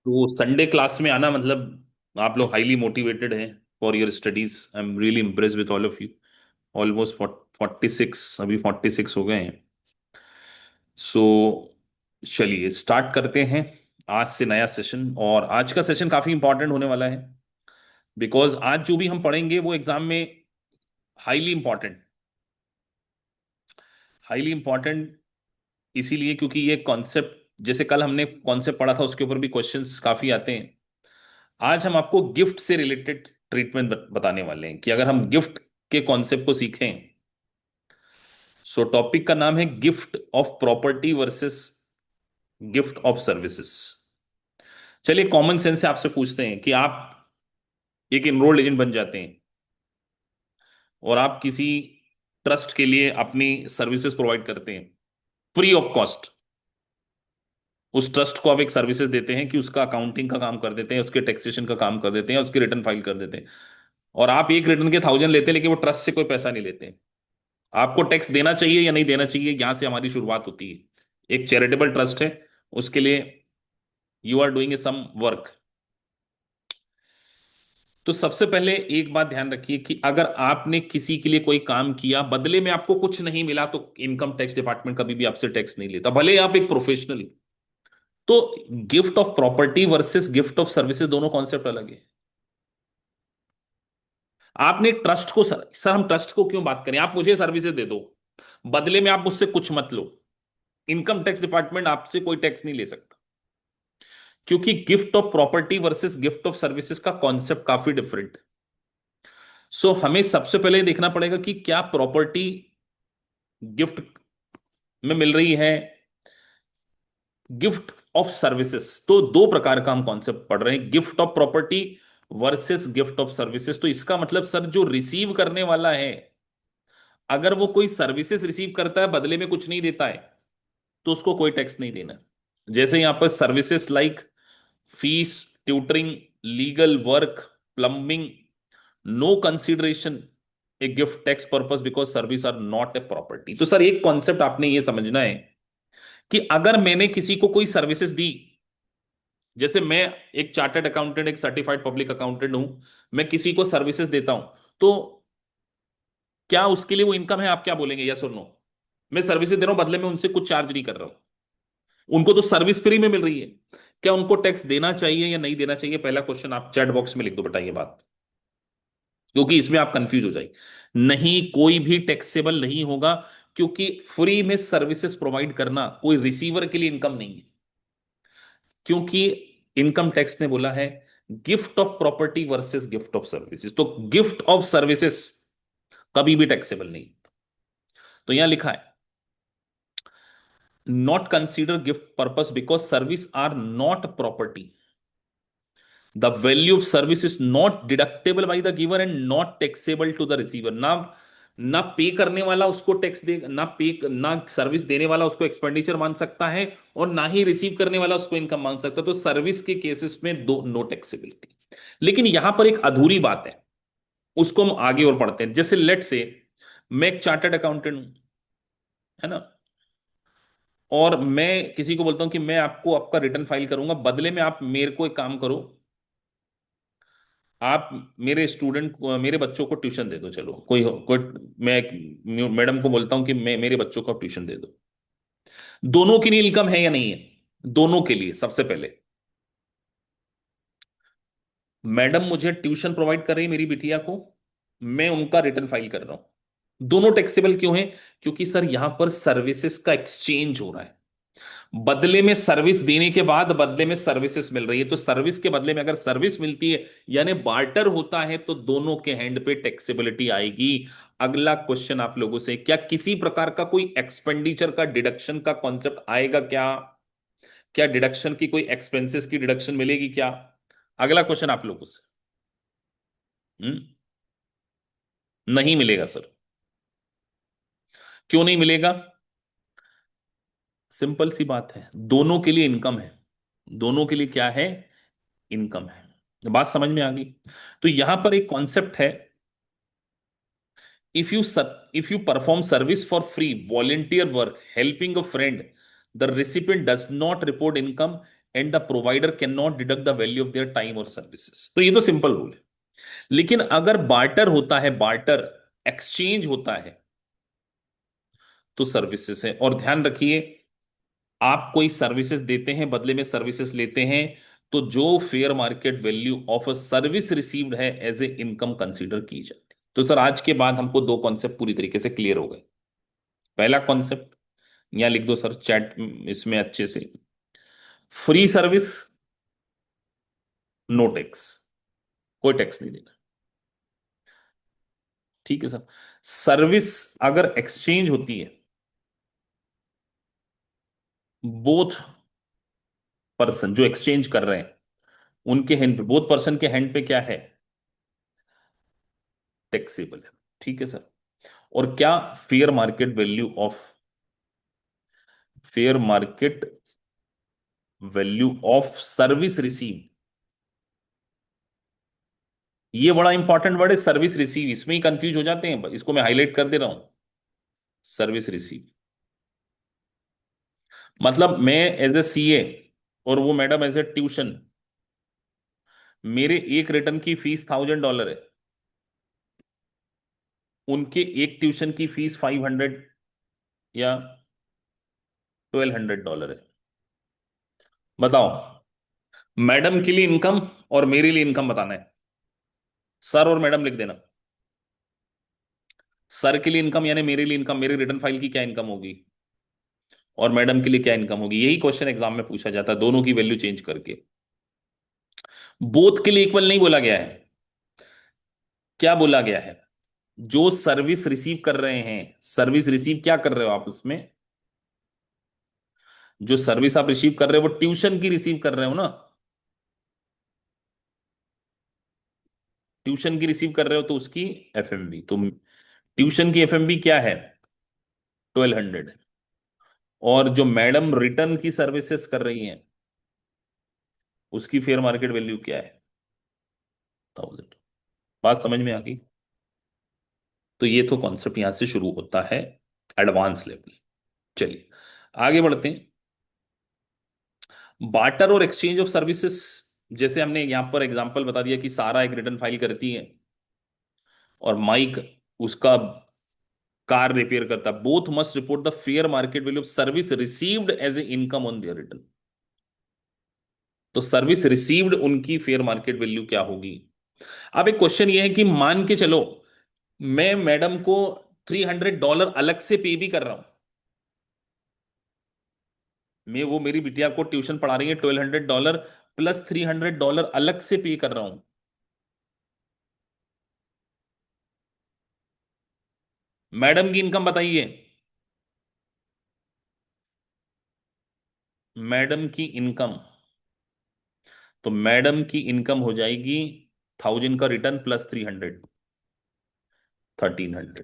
तो Sunday class में आना मतलब आप लोग हाईली मोटिवेटेड हैं for your studies. I am really impress with all of you. Almost 46, अभी 46 हो गए हैं। सो चलिए स्टार्ट करते हैं आज से नया सेशन। और आज का सेशन काफी इंपॉर्टेंट होने वाला है, बिकॉज आज जो भी हम पढ़ेंगे वो एग्जाम में हाईली इंपॉर्टेंट, हाईली इंपॉर्टेंट इसीलिए क्योंकि ये कॉन्सेप्ट, जैसे कल हमने कॉन्सेप्ट पढ़ा था उसके ऊपर भी क्वेश्चंस काफी आते हैं। आज हम आपको गिफ्ट से रिलेटेड ट्रीटमेंट बताने वाले हैं कि अगर हम गिफ्ट के कॉन्सेप्ट को सीखें। सो टॉपिक का नाम है gift of property versus gift of services. चलिए कॉमन सेंस से आपसे पूछते हैं कि आप एक इनरोल्ड एजेंट बन जाते हैं और आप किसी ट्रस्ट के लिए अपनी सर्विसेज प्रोवाइड करते हैं फ्री ऑफ कॉस्ट। उस ट्रस्ट को आप एक सर्विसेज देते हैं कि उसका अकाउंटिंग का काम कर देते हैं, उसके टैक्सेशन का काम कर देते हैं, उसकी रिटर्न फाइल कर देते हैं। और आप एक रिटर्न के 1000 लेते हैं, लेकिन वो ट्रस्ट से कोई पैसा नहीं लेते हैं। आपको टैक्स देना चाहिए या नहीं देना चाहिए, यहां से हमारी शुरुआत होती है। एक चैरिटेबल ट्रस्ट है, उसके लिए you are doing a some work. तो सबसे पहले एक बात ध्यान रखिए कि अगर आपने किसी के लिए कोई काम किया, बदले में आपको कुछ नहीं मिला, तो इनकम टैक्स डिपार्टमेंट कभी भी आपसे टैक्स नहीं लेता, भले आप एक प्रोफेशनल। तो gift of property versus gift of services दोनों कॉन्सेप्ट अलग है। आपने ट्रस्ट को, सर हम ट्रस्ट को क्यों बात करें, आप मुझे सर्विसेज दे दो, बदले में आप मुझसे कुछ मत लो। इनकम टैक्स डिपार्टमेंट आपसे कोई टैक्स नहीं ले सकता, क्योंकि gift of property versus gift of services का कॉन्सेप्ट काफी डिफरेंट है। सो हमें सबसे पहले देखना पड़ेगा कि क्या प्रॉपर्टी गिफ्ट में मिल रही है, गिफ्ट ऑफ सर्विसेज। तो दो प्रकार का हम कॉन्सेप्ट पढ़ रहे हैं, gift of property versus gift of services. तो इसका मतलब सर जो रिसीव करने वाला है, अगर वो कोई सर्विसेज रिसीव करता है बदले में कुछ नहीं देता है, तो उसको कोई टैक्स नहीं देना। जैसे यहां पर services like fees, tutoring, legal work, plumbing, no consideration a gift tax purpose because service are not a property. तो सर एक कॉन्सेप्ट आपने ये समझना है कि अगर मैंने किसी को कोई सर्विसेज दी, जैसे मैं एक चार्टर्ड अकाउंटेंट, एक सर्टिफाइड पब्लिक अकाउंटेंट हूं, मैं किसी को सर्विसेज देता हूं, तो क्या उसके लिए वो इनकम है? आप क्या बोलेंगे, यस और नो? मैं सर्विसेज दे रहा हूं, बदले में उनसे कुछ चार्ज नहीं कर रहा हूं, उनको तो सर्विस फ्री में मिल रही है। क्या उनको टैक्स देना चाहिए या नहीं देना चाहिए? पहला क्वेश्चन आप चैट बॉक्स में लिख दो बेटा ये बात, क्योंकि इसमें आप कंफ्यूज हो जाए। नहीं, कोई भी टैक्सेबल नहीं होगा, क्योंकि फ्री में सर्विसेज प्रोवाइड करना कोई रिसीवर के लिए इनकम नहीं है। क्योंकि इनकम टैक्स ने बोला है gift of property versus gift of services, तो गिफ्ट ऑफ सर्विसेज कभी भी टैक्सेबल नहीं। तो यहां लिखा है not consider gift purpose because service are not property, the value of service is not deductible by the giver and not taxable to the receiver. ना ना पे करने वाला उसको टैक्स दे, ना सर्विस देने वाला उसको एक्सपेंडिचर मान सकता है, और ना ही रिसीव करने वाला उसको इनकम मान सकता है। तो सर्विस के केसेस में दो नो टैक्सेबिलिटी। लेकिन यहां पर एक अधूरी बात है, उसको हम आगे और पढ़ते हैं। जैसे लेट से मैं एक चार्टर्ड अकाउंटेंट हूं, है ना, और मैं किसी को बोलता हूं कि मैं आपको आपका रिटर्न फाइल करूंगा, बदले में आप मेरे को एक काम करो, आप मेरे स्टूडेंट को, मेरे बच्चों को ट्यूशन दे दो। चलो कोई मैं मैडम को बोलता हूं कि मैं मेरे बच्चों को ट्यूशन दे दो। दोनों के लिए इनकम है या नहीं है? दोनों के लिए। सबसे पहले मैडम मुझे ट्यूशन प्रोवाइड कर रही है मेरी बिटिया को, मैं उनका रिटर्न फाइल कर रहा हूं। दोनों टैक्सेबल क्यों है? क्योंकि सर यहां पर सर्विसेज का एक्सचेंज हो रहा है, बदले में सर्विस देने के बाद बदले में सर्विसेज मिल रही है। तो सर्विस के बदले में अगर सर्विस मिलती है, यानी बार्टर होता है, तो दोनों के हैंड पे टैक्सेबिलिटी आएगी। अगला क्वेश्चन आप लोगों से, क्या किसी प्रकार का कोई एक्सपेंडिचर का डिडक्शन का कॉन्सेप्ट आएगा क्या? क्या डिडक्शन की कोई एक्सपेंसेस की डिडक्शन मिलेगी क्या? अगला क्वेश्चन आप लोगों से। हम्म नहीं मिलेगा सर। क्यों नहीं मिलेगा? सिंपल सी बात है, दोनों के लिए इनकम है। दोनों के लिए क्या है? इनकम है। बात समझ में आ गई? तो यहां पर एक कॉन्सेप्ट है, if you if you perform service for free, volunteer work, helping a friend, the recipient does not report income and the provider can not deduct the value of their time और services. तो ये तो simple rule है। लेकिन अगर barter होता है, barter exchange होता है, तो सर्विसेज है। और ध्यान रखिए, आप कोई सर्विसेज देते हैं, बदले में सर्विसेज लेते हैं, तो जो fair market value of a service received है एज ए इनकम कंसीडर की जाती है। तो सर आज के बाद हमको दो कॉन्सेप्ट पूरी तरीके से क्लियर हो गए। पहला कॉन्सेप्ट यहां लिख दो सर चैट इसमें अच्छे से, फ्री सर्विस नो टैक्स, कोई टैक्स नहीं देना। ठीक है सर। सर्विस अगर एक्सचेंज होती है, बोथ पर्सन जो एक्सचेंज कर रहे हैं उनके हैंड पे, बोथ पर्सन के हैंड पे क्या है, टैक्सेबल है। ठीक है सर। और क्या, fair market value of, fair market value of service receive, ये बड़ा इंपॉर्टेंट वर्ड है सर्विस रिसीव, इसमें ही कंफ्यूज हो जाते हैं, इसको मैं हाईलाइट कर दे रहा हूं। सर्विस रिसीव मतलब मैं एज ए सीए और वो मैडम एज ए ट्यूशन, मेरे एक रिटर्न की फीस $1000 है, उनके एक ट्यूशन की फीस 500 या $1200 है। बताओ, मैडम के लिए इनकम और मेरे लिए इनकम बताना है। सर और मैडम लिख देना। सर के लिए इनकम यानी मेरे लिए इनकम, मेरे रिटर्न फाइल की क्या इनकम होगी, और मैडम के लिए क्या इनकम होगी। यही क्वेश्चन एग्जाम में पूछा जाता है, दोनों की वैल्यू चेंज करके। बोथ के लिए इक्वल नहीं बोला गया है। क्या बोला गया है, जो सर्विस रिसीव कर रहे हैं, सर्विस रिसीव क्या कर रहे हो आप उसमें, जो सर्विस आप रिसीव कर रहे हो वो ट्यूशन की रिसीव कर रहे हो ना, ट्यूशन की रिसीव कर रहे हो तो उसकी एफएमबी, तो ट्यूशन की एफएमबी क्या है, 1200। और जो मैडम रिटर्न की सर्विसेज कर रही हैं उसकी फेयर मार्केट वैल्यू क्या है, 1000। बात समझ में आ गई। तो ये तो कॉन्सेप्ट यहां से शुरू होता है, एडवांस लेवल। चलिए आगे बढ़ते हैं। बार्टर और एक्सचेंज ऑफ सर्विसेज, जैसे हमने यहां पर एग्जांपल बता दिया कि सारा एक रिटर्न फाइल करती है और माइक उसका कार रिपेयर करता, both must report the fair market value of service received as a income on their return. तो सर्विस रिसीव्ड उनकी फेयर मार्केट वैल्यू क्या होगी। अब एक क्वेश्चन ये है कि मान के चलो मैं मैडम को $300 अलग से पे भी कर रहा हूं, मैं वो मेरी बिटिया को ट्यूशन पढ़ा रही है, $1200 प्लस $300 अलग से पे कर रहा हूं। मैडम की इनकम बताइए, मैडम की इनकम, तो मैडम की इनकम हो जाएगी 1000 का रिटर्न प्लस 300, 1300।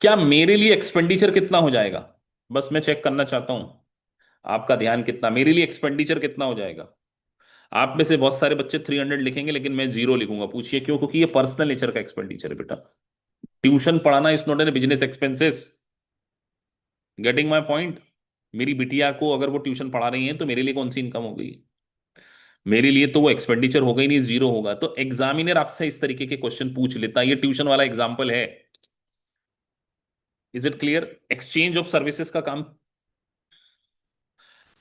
क्या मेरे लिए एक्सपेंडिचर कितना हो जाएगा, बस मैं चेक करना चाहता हूं, आपका ध्यान कितना, मेरे लिए एक्सपेंडिचर कितना हो जाएगा। आप में से बहुत सारे बच्चे 300 लिखेंगे लेकिन मैं जीरो लिखूंगा, पूछिए क्यों, क्योंकि ये पर्सनल नेचर का एक्सपेंडिचर है बेटा। ट्यूशन पढ़ाना is not an business expenses. Getting my point. मेरी बिटिया को अगर वो ट्यूशन पढ़ा रही है तो मेरे लिए कौन सी इनकम हो गई, मेरे लिए तो वो एक्सपेंडिचर होगा ही नहीं, जीरो होगा। तो एग्जामिनर आपसे इस तरीके के क्वेश्चन पूछ लेता है, ये ट्यूशन वाला एग्जाम्पल है। Is it clear, exchange of services का काम।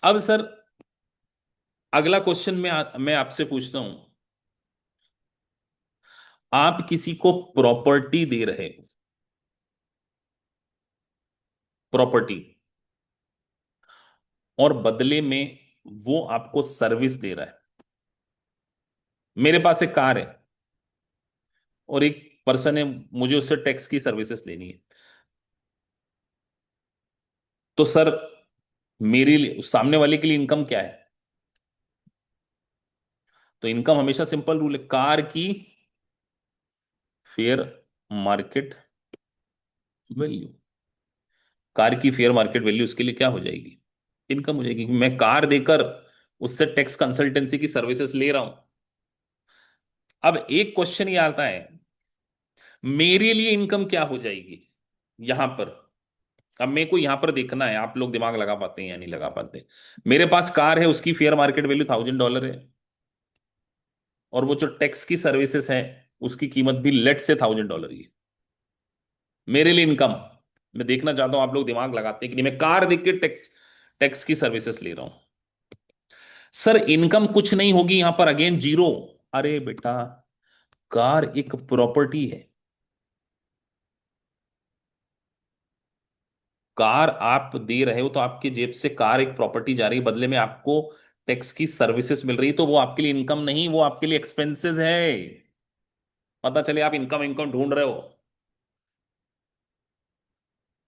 अब सर अगला क्वेश्चन मैं आपसे पूछता हूं, आप किसी को प्रॉपर्टी दे रहे हो, प्रॉपर्टी, और बदले में वो आपको सर्विस दे रहा है। मेरे पास एक कार है और एक पर्सन है, मुझे उससे टैक्स की सर्विसेज लेनी है। तो सर मेरे लिए, सामने वाले के लिए इनकम क्या है, तो इनकम हमेशा सिंपल रूल है, कार की फेयर मार्केट वैल्यू, कार की फेयर मार्केट वैल्यू उसके लिए क्या हो जाएगी, इनकम हो जाएगी। मैं कार देकर उससे टैक्स कंसल्टेंसी की सर्विसेज ले रहा हूं। अब एक क्वेश्चन ये आता है, मेरे लिए इनकम क्या हो जाएगी यहां पर, अब मेरे को यहां पर देखना है आप लोग दिमाग लगा पाते हैं या नहीं लगा पाते। मेरे पास कार है, उसकी फेयर मार्केट वैल्यू $1000 है, और वो जो टैक्स की सर्विसेज है उसकी कीमत भी लेट से $1000 ही है। मेरे लिए इनकम, मैं देखना चाहता हूं आप लोग दिमाग लगाते हैं कि नहीं, मैं कार देख के टैक्स टैक्स की सर्विसेज ले रहा हूं। सर इनकम कुछ नहीं होगी यहां पर, अगेन जीरो। अरे बेटा, कार एक प्रॉपर्टी है। कार आप दे रहे हो तो आपकी जेब से कार एक प्रॉपर्टी जा रही है, बदले में आपको टैक्स की सर्विसेज मिल रही है, तो वो आपके लिए इनकम नहीं, वो आपके लिए एक्सपेंसेस है। पता चले आप इनकम इनकम ढूंढ रहे हो।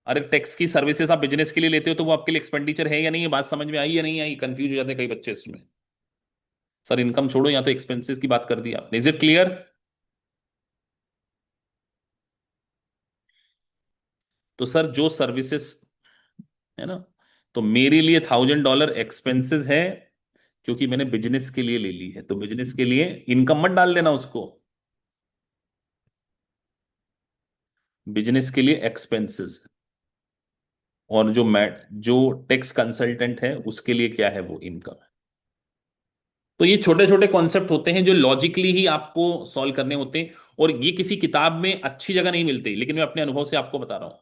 अरे टैक्स की सर्विसेज आप बिजनेस के लिए लेते हो तो वो आपके लिए एक्सपेंडिचर है या नहीं, है बात समझ में आई या नहीं आई? कंफ्यूज हो जाते हैं कई बच्चे इसमें। सर इनकम छोड़ो, यहाँ तो एक्सपेंसेस की बात कर दी आपने। Is it clear? तो सर जो सर्विसेज है ना, तो मेरे लिए $1000 एक्सपेंसेस है, क्योंकि मैंने बिजनेस के लिए ले ली है, तो बिजनेस के लिए इनकम मत डाल देना उसको। बिजनेस के लिए एक्सपेंसेस, और जो टैक्स कंसल्टेंट है उसके लिए क्या है, वो इनकम। तो ये छोटे छोटे कॉन्सेप्ट होते हैं जो लॉजिकली ही आपको सॉल्व करने होते हैं, और ये किसी किताब में अच्छी जगह नहीं मिलते, लेकिन मैं अपने अनुभव से आपको बता रहा हूं।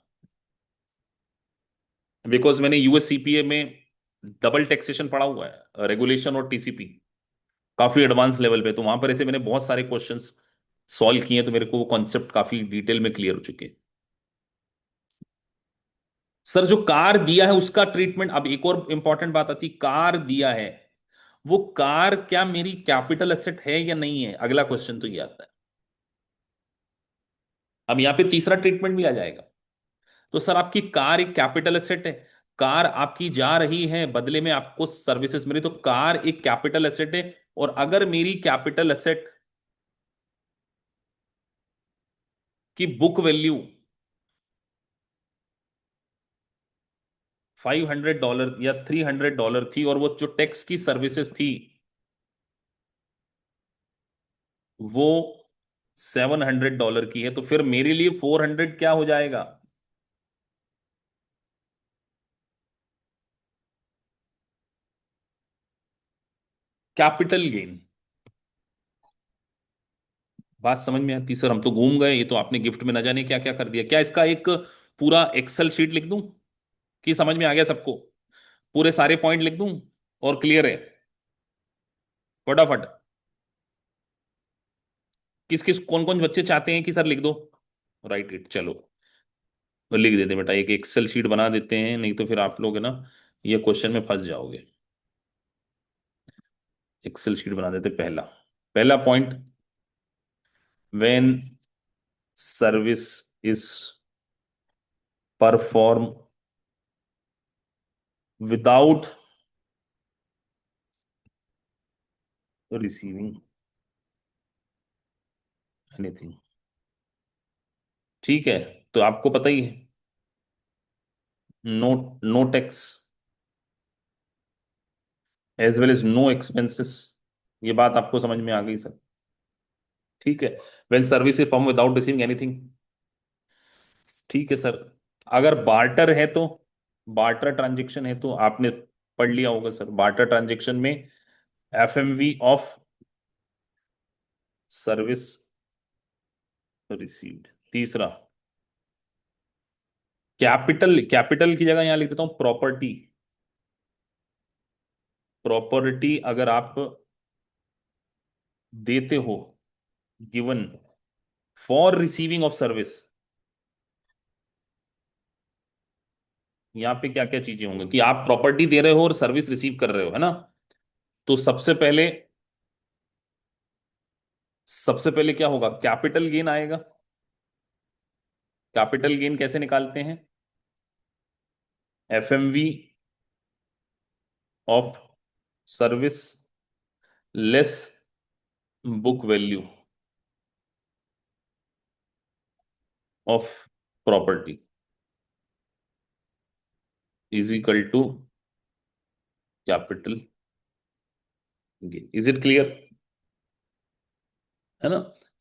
बिकॉज मैंने यूएस सीपीए में डबल टैक्सेशन पढ़ा हुआ है, रेगुलेशन और टीसीपी, काफी एडवांस लेवल पे, तो वहां पर ऐसे मैंने बहुत सारे क्वेश्चंस सॉल्व किए हैं, तो मेरे को वो कॉन्सेप्ट काफी डिटेल में क्लियर हो चुके हैं। सर जो कार दिया है उसका ट्रीटमेंट, अब एक और इंपॉर्टेंट बात आती, कार दिया है, वो कार क्या मेरी कैपिटल एसेट है या नहीं है, अगला क्वेश्चन तो ये आता है। अब यहां पे तीसरा ट्रीटमेंट भी आ जाएगा। तो सर आपकी कार एक कैपिटल एसेट है, कार आपकी जा रही है, बदले में आपको सर्विसेज मिली, तो कार एक कैपिटल एसेट है, और अगर मेरी कैपिटल एसेट की बुक वैल्यू $500 या $300 थी, और वो जो टैक्स की सर्विसेज थी वो $700 की है, तो फिर मेरे लिए 400 क्या हो जाएगा? Capital gain. बात समझ में आती सर? हम तो घूम गए, ये तो आपने गिफ्ट में न जाने क्या क्या कर दिया। क्या इसका एक पूरा एक्सेल शीट लिख दूं, कि समझ में आ गया सबको? पूरे सारे पॉइंट लिख दूं और क्लियर है? फटाफट। किस किस कौन कौन बच्चे चाहते हैं कि सर लिख दो? राइट इट, चलो तो लिख देते बेटा, एक एक्सेल शीट बना देते हैं, नहीं तो फिर आप लोग है ना ये क्वेश्चन में फंस जाओगे। एक्सेल शीट बना देते। पहला पहला point, when service is perform without receiving anything. ठीक है, तो आपको पता ही है, no, no tax as well as no expenses. ये बात आपको समझ में आ गई सर? ठीक है, when service is perform without receiving anything. ठीक है सर। अगर बार्टर है तो, बार्टर ट्रांजेक्शन है तो आपने पढ़ लिया होगा सर, बार्टर ट्रांजेक्शन में एफएमवी ऑफ सर्विस रिसीव्ड। तीसरा, कैपिटल, कैपिटल की जगह यहां लिख देता हूं प्रॉपर्टी। प्रॉपर्टी अगर आप देते हो, given for receiving of service, यहां पे क्या क्या चीजें होंगी कि आप प्रॉपर्टी दे रहे हो और सर्विस रिसीव कर रहे हो, है ना? तो सबसे पहले क्या होगा, कैपिटल गेन आएगा। कैपिटल गेन कैसे निकालते हैं? FMV of service less book value of property is equal to capital gain. Is it clear? है ना?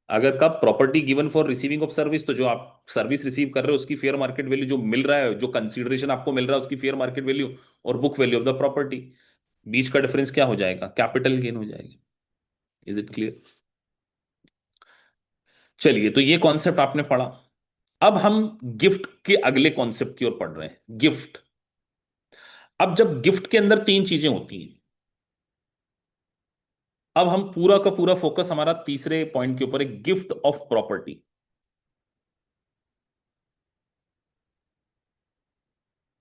अगर कब property given for receiving of service, तो जो आप सर्विस रिसीव कर रहे हो उसकी फेयर मार्केट वैल्यू जो मिल रहा है, जो कंसीडरेशन आपको मिल रहा है उसकी फेयर मार्केट वैल्यू, और book value of the property, बीच का डिफरेंस क्या हो जाएगा? कैपिटल गेन हो जाएगा। Is it clear? चलिए, तो ये कॉन्सेप्ट आपने पढ़ा। अब हम गिफ्ट के अगले कॉन्सेप्ट की ओर पढ़ रहे हैं, गिफ्ट। अब जब गिफ्ट के अंदर तीन चीजें होती हैं, अब हम पूरा का पूरा फोकस हमारा तीसरे पॉइंट के ऊपर है, गिफ्ट ऑफ प्रॉपर्टी।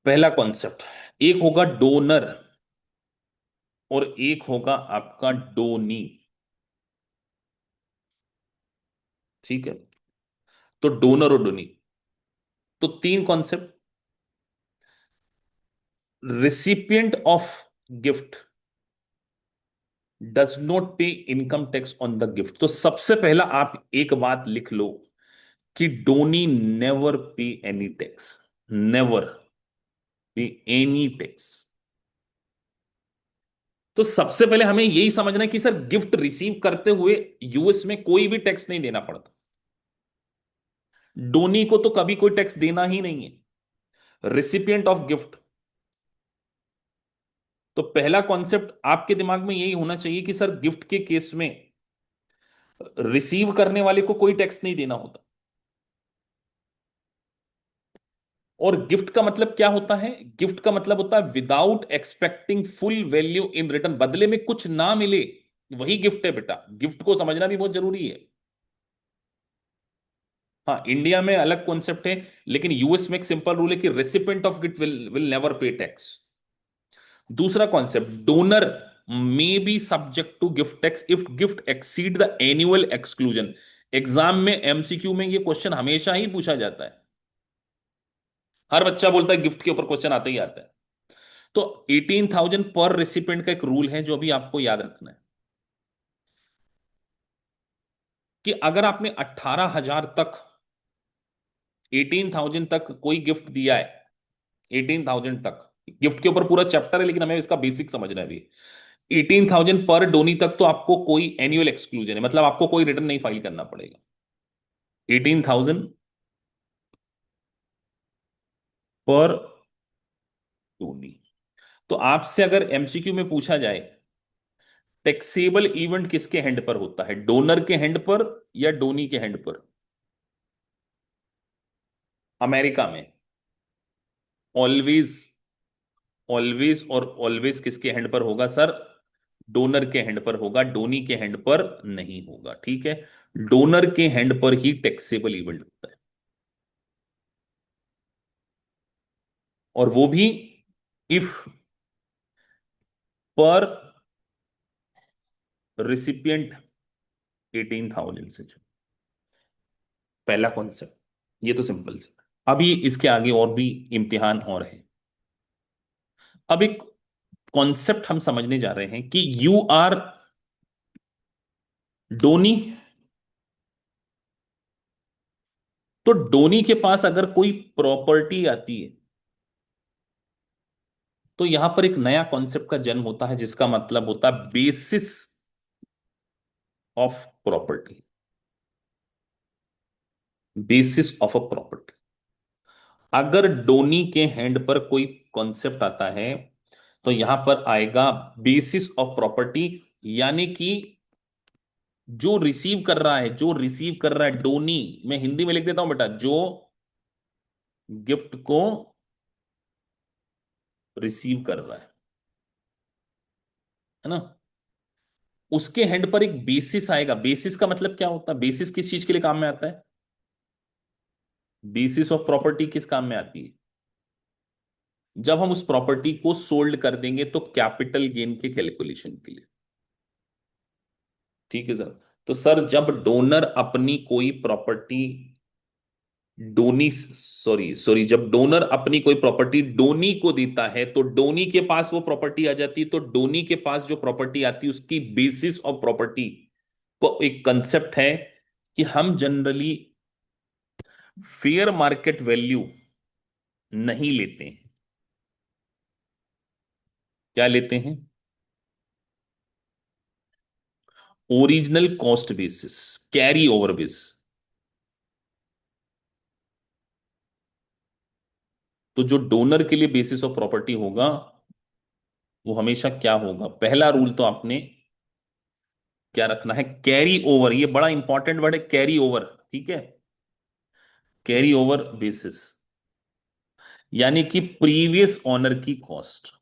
पहला कॉन्सेप्ट, एक होगा डोनर और एक होगा आपका डोनी। ठीक है? तो डोनर और डोनी, तो तीन concept. Recipient of gift does not pay income tax on the gift. तो सबसे पहला आप एक बात लिख लो कि donee never pay any tax, never pay any tax. तो सबसे पहले हमें यही समझना है कि सर गिफ्ट रिसीव करते हुए यूएस में कोई भी टैक्स नहीं देना पड़ता। डोनी को तो कभी कोई टैक्स देना ही नहीं है। रिसिपिएंट ऑफ गिफ्ट, तो पहला कॉन्सेप्ट आपके दिमाग में यही होना चाहिए कि सर गिफ्ट के केस में रिसीव करने वाले को कोई टैक्स नहीं देना होता। और गिफ्ट का मतलब क्या होता है? गिफ्ट का मतलब होता है without expecting full value in return, बदले में कुछ ना मिले, वही गिफ्ट है बेटा। गिफ्ट को समझना भी बहुत जरूरी है। हाँ, इंडिया में अलग कॉन्सेप्ट है, लेकिन यूएस में एक सिंपल रूल है कि recipient of gift will never pay tax. दूसरा concept, donor may be subject to gift tax if gift exceed the annual exclusion. Exam में एमसीक्यू में ये क्वेश्चन हमेशा ही पूछा जाता है। हर बच्चा बोलता है गिफ्ट के ऊपर क्वेश्चन आता ही आता है। तो 18,000 पर रेसिपेंट का एक रूल है जो अभी आपको याद रखना है, कि अगर आपने 18,000 तक, 18,000 तक कोई गिफ्ट दिया है, 18,000 तक, गिफ्ट के ऊपर पूरा चैप्टर है लेकिन हमें इसका बेसिक समझना है अभी। 18,000 पर डोनी तक तो आपको कोई एनुअल एक्सक्लूजन है, मतलब आपको कोई रिटर्न नहीं फाइल करना पड़ेगा। 18,000 पर डोनी। तो आपसे अगर एमसीक्यू में पूछा जाए टैक्सेबल इवेंट किसके हैंड पर होता है, डोनर के हैंड पर या डोनी के हैंड पर? अमेरिका में ऑलवेज, ऑलवेज और ऑलवेज किसके हैंड पर होगा सर? डोनर के हैंड पर होगा, डोनी के हैंड पर नहीं होगा। ठीक है? डोनर के हैंड पर ही टैक्सेबल इवेंट होता है, और वो भी इफ पर रिसिपिएंट 18,000 से। पहला कॉन्सेप्ट, ये तो सिंपल से। अभी इसके आगे और भी इम्तिहान और है। अब एक कॉन्सेप्ट हम समझने जा रहे हैं कि यू आर डोनी। तो डोनी के पास अगर कोई प्रॉपर्टी आती है, तो यहां पर एक नया कॉन्सेप्ट का जन्म होता है जिसका मतलब होता है basis of property. Basis of a property. अगर डोनी के हैंड पर कोई कॉन्सेप्ट आता है, तो यहां पर आएगा बेसिस ऑफ प्रॉपर्टी, यानी कि जो रिसीव कर रहा है, जो रिसीव कर रहा है डोनी, मैं हिंदी में लिख देता हूं बेटा, जो गिफ्ट को रिसीव कर रहा है ना, उसके हैंड पर एक बेसिस आएगा। बेसिस का मतलब क्या होता है? बेसिस किस चीज के लिए काम में आता है? बेसिस ऑफ प्रॉपर्टी किस काम में आती है? जब हम उस प्रॉपर्टी को सोल्ड कर देंगे तो कैपिटल गेन के कैलकुलेशन के लिए। ठीक है सर? तो सर जब डोनर अपनी कोई प्रॉपर्टी डोनी, सॉरी सॉरी, जब डोनर अपनी कोई प्रॉपर्टी डोनी को देता है तो डोनी के पास वो प्रॉपर्टी आ जाती है। तो डोनी के पास जो प्रॉपर्टी आती है उसकी बेसिस ऑफ प्रॉपर्टी को एक कंसेप्ट है कि हम जनरली फेयर मार्केट वैल्यू नहीं लेते हैं। क्या लेते हैं? Original cost basis, carry over base. तो जो डोनर के लिए बेसिस ऑफ प्रॉपर्टी होगा वो हमेशा क्या होगा? पहला रूल तो आपने क्या रखना है? Carry over. ये बड़ा इंपॉर्टेंट वर्ड है, कैरी ओवर। ठीक है, कैरी ओवर बेसिस, यानी कि प्रीवियस ऑनर की कॉस्ट,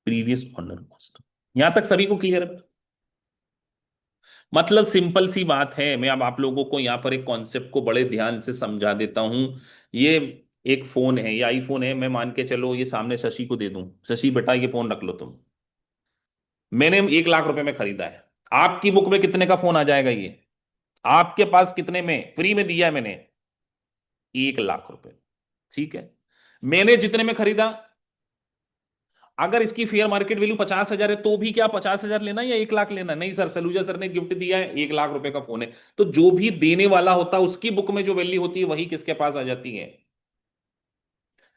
प्रीवियस ऑनर कॉस्ट। यहां तक सभी को क्लियर है? मतलब सिंपल सी बात है, मैं अब आप लोगों को यहां पर एक कॉन्सेप्ट को बड़े ध्यान से समझा देता हूं। ये एक फोन है, ये आईफोन है, मैं मान के चलो ये सामने शशि को दे दूं, शशि बेटा ये फोन रख लो तुम। मैंने 1 लाख रुपए में खरीदा है। आपकी बुक में कितने का फोन आ जाएगा ये? आपके पास कितने में फ्री में दिया है मैंने? 1 लाख रुपए। ठीक है, मैंने जितने में खरीदा, अगर इसकी फेयर मार्केट वैल्यू 50,000 है तो भी क्या 50,000 लेना है या 1 लाख लेना है? नहीं सर, सलूजा सर ने गिफ्ट दिया है, 1 लाख रुपए का फोन है। तो जो भी देने वाला होता है उसकी बुक में जो वैल्यू होती है वही किसके पास आ जाती है?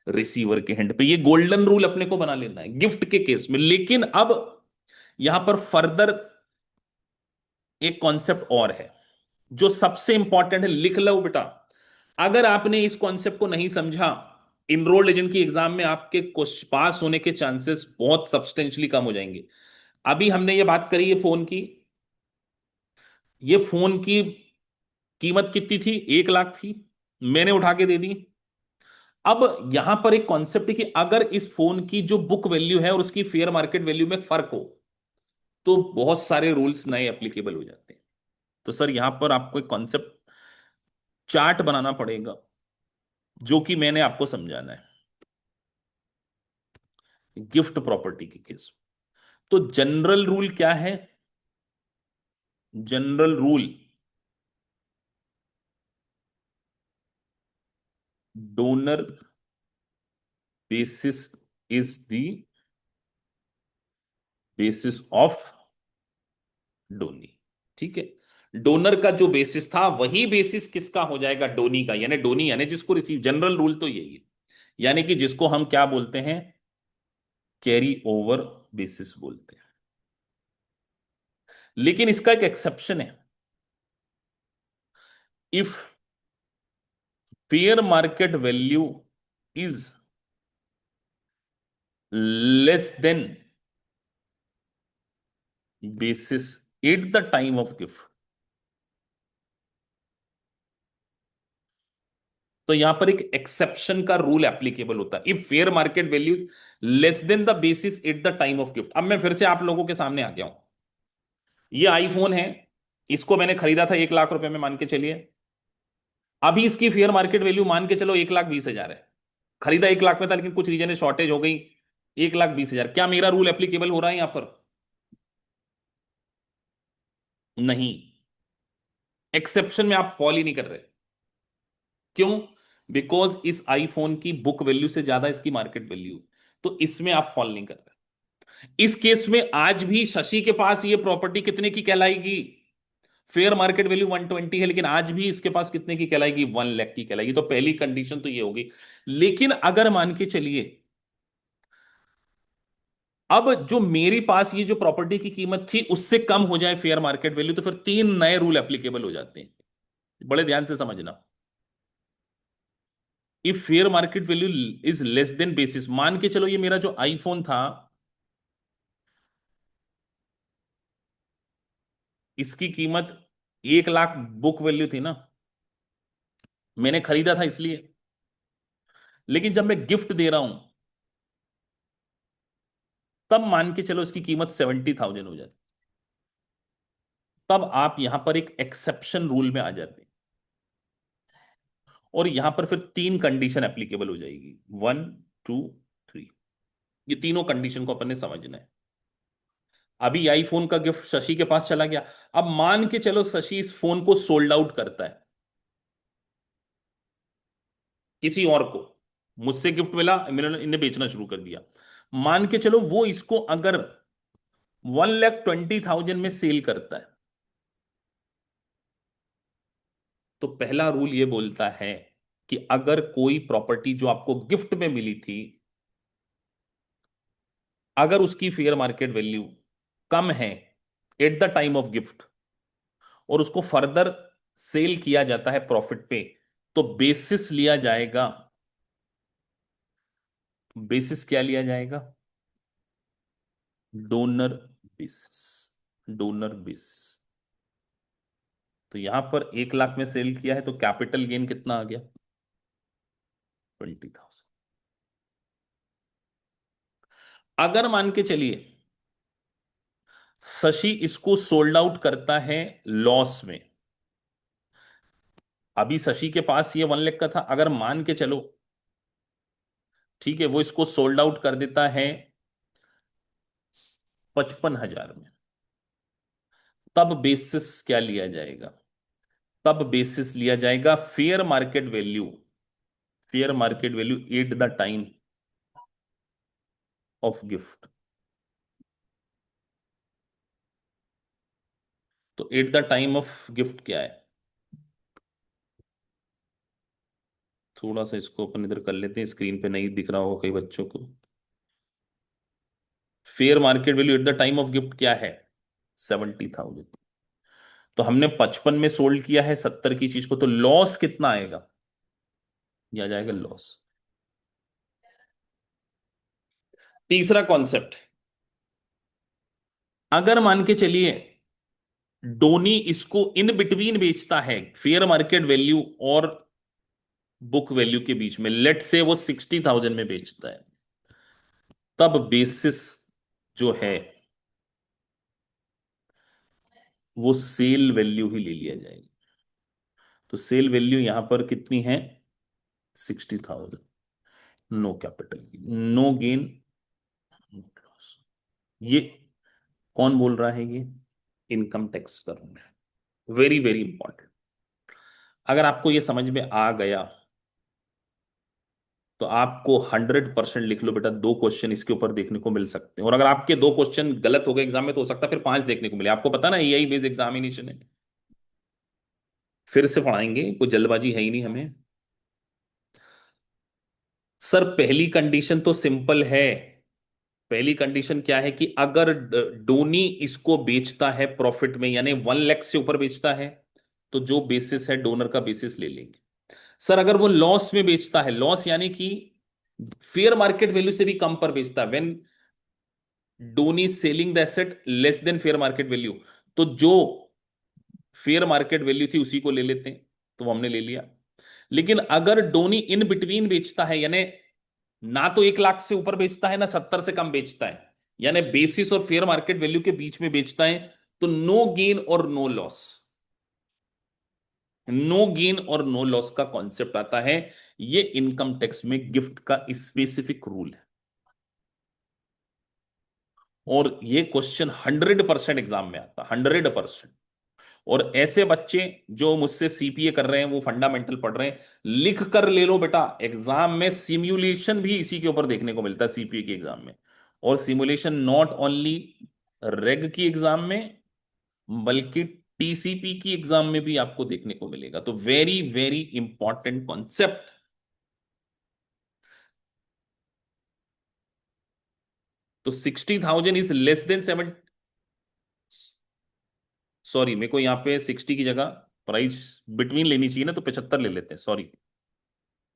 रिसीवर के हैंड पे। ये गोल्डन रूल अपने को बना लेना है गिफ्ट के केस में। लेकिन अब यहां पर फर्दर एक कॉन्सेप्ट और है जो सबसे इंपॉर्टेंट है, लिख लो बेटा। अगर आपने इस कॉन्सेप्ट को नहीं समझा, इनरोल्ड एजेंट की एग्जाम में आपके पास होने के चांसेस बहुत सब्सटेंशियली कम हो जाएंगे। अभी हमने ये बात करी है फोन की, ये फोन की कीमत कितनी थी? 1 लाख थी, मैंने उठा के दे दी। अब यहां पर एक कॉन्सेप्ट है कि अगर इस फोन की जो बुक वैल्यू है और उसकी फेयर मार्केट वैल्यू में फर्क हो तो बहुत सारे रूल्स नए एप्लीकेबल हो जाते हैं। तो सर यहां पर आपको एक कॉन्सेप्ट चार्ट बनाना पड़ेगा जो कि मैंने आपको समझाना है गिफ्ट प्रॉपर्टी के केस। तो जनरल रूल क्या है? General rule, donor basis is the basis of donee. ठीक है, डोनर का जो बेसिस था वही बेसिस किसका हो जाएगा? डोनी का, यानी डोनी यानी जिसको रिसीव। जनरल रूल तो यही है, यानी कि जिसको हम क्या बोलते हैं? कैरी ओवर बेसिस बोलते हैं। लेकिन इसका एक एक्सेप्शन है। If fair market value is less than basis eight the time of gift, तो यहां पर एक एक्सेप्शन का रूल एप्लीकेबल होता है। If fair market values less than the basis eight the time of gift. अब मैं फिर से आप लोगों के सामने आ गया हूं। ये आईफोन है, इसको मैंने खरीदा था 1 लाख रुपए में, मान के चलिए। अभी इसकी फेयर मार्केट वैल्यू मान के चलो 1,20,000 है। खरीदा 1 लाख में था लेकिन कुछ रीजन है, शॉर्टेज हो गई, 1,20,000। क्या मेरा रूल एप्लीकेबल हो रहा है यहां पर? नहीं, एक्सेप्शन में आप फॉल ही नहीं कर रहे। क्यों? बिकॉज इस आईफोन की बुक वैल्यू से ज्यादा इसकी मार्केट वैल्यू, तो इसमें आप फॉल नहीं कर रहे। इस केस में आज भी शशि के पास ये प्रॉपर्टी कितने की कहलाएगी? फेयर मार्केट वैल्यू 120 है, लेकिन आज भी इसके पास कितने की कहलाएगी? 1 लाख की कहलाएगी। तो पहली कंडीशन तो ये होगी। लेकिन अगर मान के चलिए अब जो मेरे पास ये जो प्रॉपर्टी की कीमत थी उससे कम हो जाए फेयर मार्केट वैल्यू, तो फिर 3 नए रूल एप्लीकेबल हो जाते हैं। बड़े ध्यान से समझना। If fair market value is less than basis, मान के चलो ये मेरा जो आईफोन था इसकी कीमत 1 लाख बुक वैल्यू थी ना, मैंने खरीदा था इसलिए। लेकिन जब मैं गिफ्ट दे रहा हूं तब मान के चलो इसकी कीमत 70,000 हो जाती, तब आप यहां पर एक एक्सेप्शन रूल में आ जाते हैं। और यहां पर फिर 3 कंडीशन एप्लीकेबल हो जाएगी, 1, 2, 3। ये तीनों कंडीशन को अपन ने समझना है। अभी आईफोन का गिफ्ट शशि के पास चला गया। अब मान के चलो शशि इस फोन को सोल्ड आउट करता है किसी और को, मुझसे गिफ्ट मिला, मैंने इन्हें बेचना शुरू कर दिया। मान के चलो वो इसको अगर 1,20,000 में सेल करता है, तो पहला रूल ये बोलता है कि अगर कोई प्रॉपर्टी जो आपको गिफ्ट में मिली थी अगर उसकी फेयर मार्केट वैल्यू कम है eight the time of gift और उसको फर्दर सेल किया जाता है प्रॉफिट पे, तो बेसिस लिया जाएगा। बेसिस क्या लिया जाएगा? Donor basis. Donor basis. तो यहां पर 1 लाख में सेल किया है तो कैपिटल गेन कितना आ गया? 20,000। अगर मान के चलिए शशि इसको सोल्ड आउट करता है लॉस में। अभी शशि के पास ये 1 लाख का था, अगर मान के चलो ठीक है वो इसको सोल्ड आउट कर देता है 55,000 में, तब बेसिस क्या लिया जाएगा? तब बेसिस लिया जाएगा fair market value. Fair market value at the time of gift. तो at the time of gift क्या है? थोड़ा सा इसको अपन इधर कर लेते हैं, स्क्रीन पे नहीं दिख रहा होगा कई बच्चों को। Fair market value at the time of gift क्या है? 70,000। तो हमने 55 में सोल्ड किया है 70 की चीज को, तो लॉस कितना आएगा? यह आ जाएगा लॉस। तीसरा कॉन्सेप्ट, अगर मान के चलिए डोनी इसको इन बिटवीन बेचता है फेयर मार्केट वैल्यू और बुक वैल्यू के बीच में, लेट से वो 60,000 में बेचता है, तब बेसिस जो है वो सेल वैल्यू ही ले लिया जाएगा। तो सेल वैल्यू यहां पर कितनी है? 60,000। No capital, no gain, no loss. ये कौन बोल रहा है? ये इनकम टैक्स का रूल है। Very very important. अगर आपको ये समझ में आ गया तो आपको 100% लिख लो बेटा, 2 क्वेश्चन इसके ऊपर देखने को मिल सकते हैं। और अगर आपके 2 क्वेश्चन गलत हो गए एग्जाम में तो हो सकता है फिर 5 देखने को मिले। आपको पता ना यही बेस एग्जामिनेशन है। फिर से पढ़ाएंगे, कोई जल्दबाजी है ही नहीं हमें। सर पहली कंडीशन तो सिंपल है। पहली कंडीशन क्या है कि अगर डोनी इसको बेचता है प्रॉफिट में, यानी 1 लाख से ऊपर बेचता है, तो जो बेसिस है डोनर का बेसिस ले लेंगे। सर अगर वो लॉस में बेचता है, लॉस यानी कि फेयर मार्केट वैल्यू से भी कम पर बेचता है, when donee selling the asset less than fair market value, तो जो फेयर मार्केट वैल्यू थी उसी को ले लेते हैं। तो वो हमने ले लिया। लेकिन अगर डोनी इन बिटवीन बेचता है, यानी ना तो 1 लाख से ऊपर बेचता है ना 70 से कम बेचता है, यानी बेसिस और फेयर मार्केट वैल्यू के बीच में बेचता है, तो नो गेन और नो लॉस। नो गेन और नो लॉस का कॉन्सेप्ट आता है। ये इनकम टैक्स में गिफ्ट का स्पेसिफिक रूल है। और ये क्वेश्चन 100% एग्जाम में आता, 100%। और ऐसे बच्चे जो मुझसे सीपीए कर रहे हैं, वो फंडामेंटल पढ़ रहे हैं, लिख कर ले लो बेटा, एग्जाम में सिमुलेशन भी इसी के ऊपर देखने को मिलता है सीपीए के एग्जाम में। और सिमुलेशन नॉट ओनली रेग की एग्जाम में, बल्कि टीसीपी की एग्जाम में भी आपको देखने को मिलेगा। तो वेरी वेरी इंपॉर्टेंट कॉन्सेप्ट। तो 60,000 इज लेस देन 7। सॉरी, मेरे को यहाँ पे 60 की जगह प्राइस बिटवीन लेनी चाहिए ना, तो 75 ले लेते हैं, सॉरी।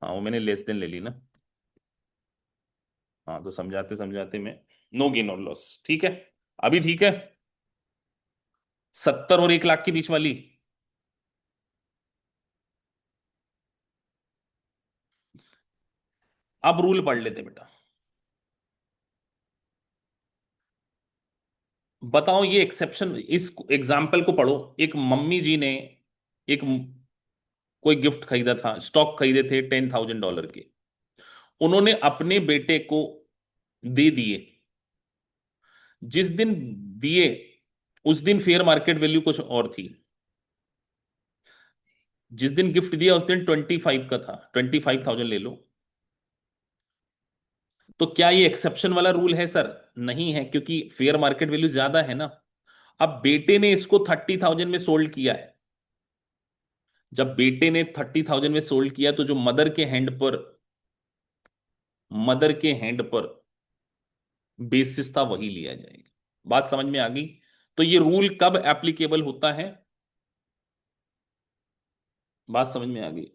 हाँ वो मैंने लेस देन ले ली ना। हाँ तो समझाते समझाते मैं, नो गेन और लॉस, ठीक है। अभी ठीक है। 70 और 1 लाख के बीच वाली। अब रूल पढ़ लेते बेटा। बताओ ये एक्सेप्शन, इस एग्जाम्पल को पढ़ो। एक मम्मी जी ने एक कोई गिफ्ट खरीदा था, स्टॉक खरीदे थे $10,000 के। उन्होंने अपने बेटे को दे दिए। जिस दिन दिए उस दिन फेयर मार्केट वैल्यू कुछ और थी। जिस दिन गिफ्ट दिया उस दिन 25 का था, 25,000 ले लो। तो क्या ये एक्सेप्शन वाला रूल है सर? नहीं है, क्योंकि फेयर मार्केट वैल्यू ज्यादा है ना। अब बेटे ने इसको 30,000 में सोल्ड किया है। जब बेटे ने 30,000 में सोल्ड किया तो जो मदर के हैंड पर बेसिस था वही लिया जाएगा। बात समझ में आ गई? तो ये रूल कब एप्लीकेबल होता है? बात समझ में आ गई?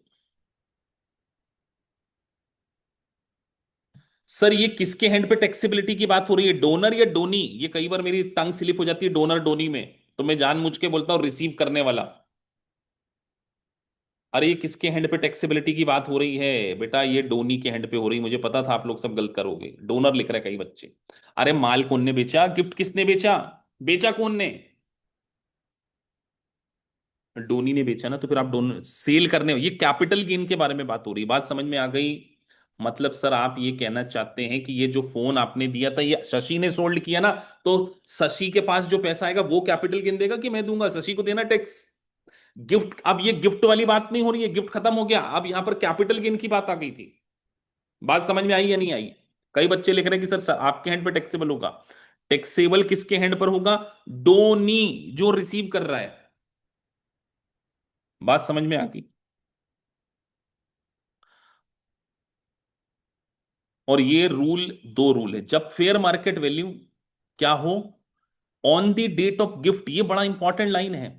सर ये किसके हैंड पे टैक्सेबिलिटी की बात हो रही है, डोनर या डोनी? ये कई बार मेरी टंग स्लिप हो जाती है डोनर डोनी में, तो मैं जानबूझ के बोलता हूं रिसीव करने वाला। अरे ये किसके हैंड पे टैक्सेबिलिटी की बात हो रही है बेटा? ये डोनी के हैंड पे हो रही, मुझे पता था आप लोग सब गलत करोगे, डोनर लिख रहे हैं कई बच्चे। अरे माल कौन ने बेचा, गिफ्ट किसने बेचा? बेचा कौन ने? डोनी ने बेचा ना, तो फिर आप डोनर सेल करने, ये कैपिटल गेन के बारे में बात हो रही है। बात समझ में आ गई? मतलब सर आप ये कहना चाहते हैं कि ये जो फोन आपने दिया था ये शशि ने सोल्ड किया ना, तो शशि के पास जो पैसा आएगा वो कैपिटल गेन देगा कि मैं दूंगा? शशि को देना टैक्स। गिफ्ट, अब ये गिफ्ट वाली बात नहीं हो रही है, गिफ्ट खत्म हो गया, अब यहां पर कैपिटल गेन की बात आ गई थी। बात समझ में आई या नहीं आई? कई बच्चे लिख रहे हैं कि सर आपके हैंड पर टैक्सेबल होगा। टैक्सेबल किसके हैंड पर होगा? डोनी, जो रिसीव कर रहा है। बात समझ में आ गई? और ये रूल, दो रूल है जब फेयर मार्केट वैल्यू क्या हो, on the date of gift, ये बड़ा इंपॉर्टेंट लाइन है।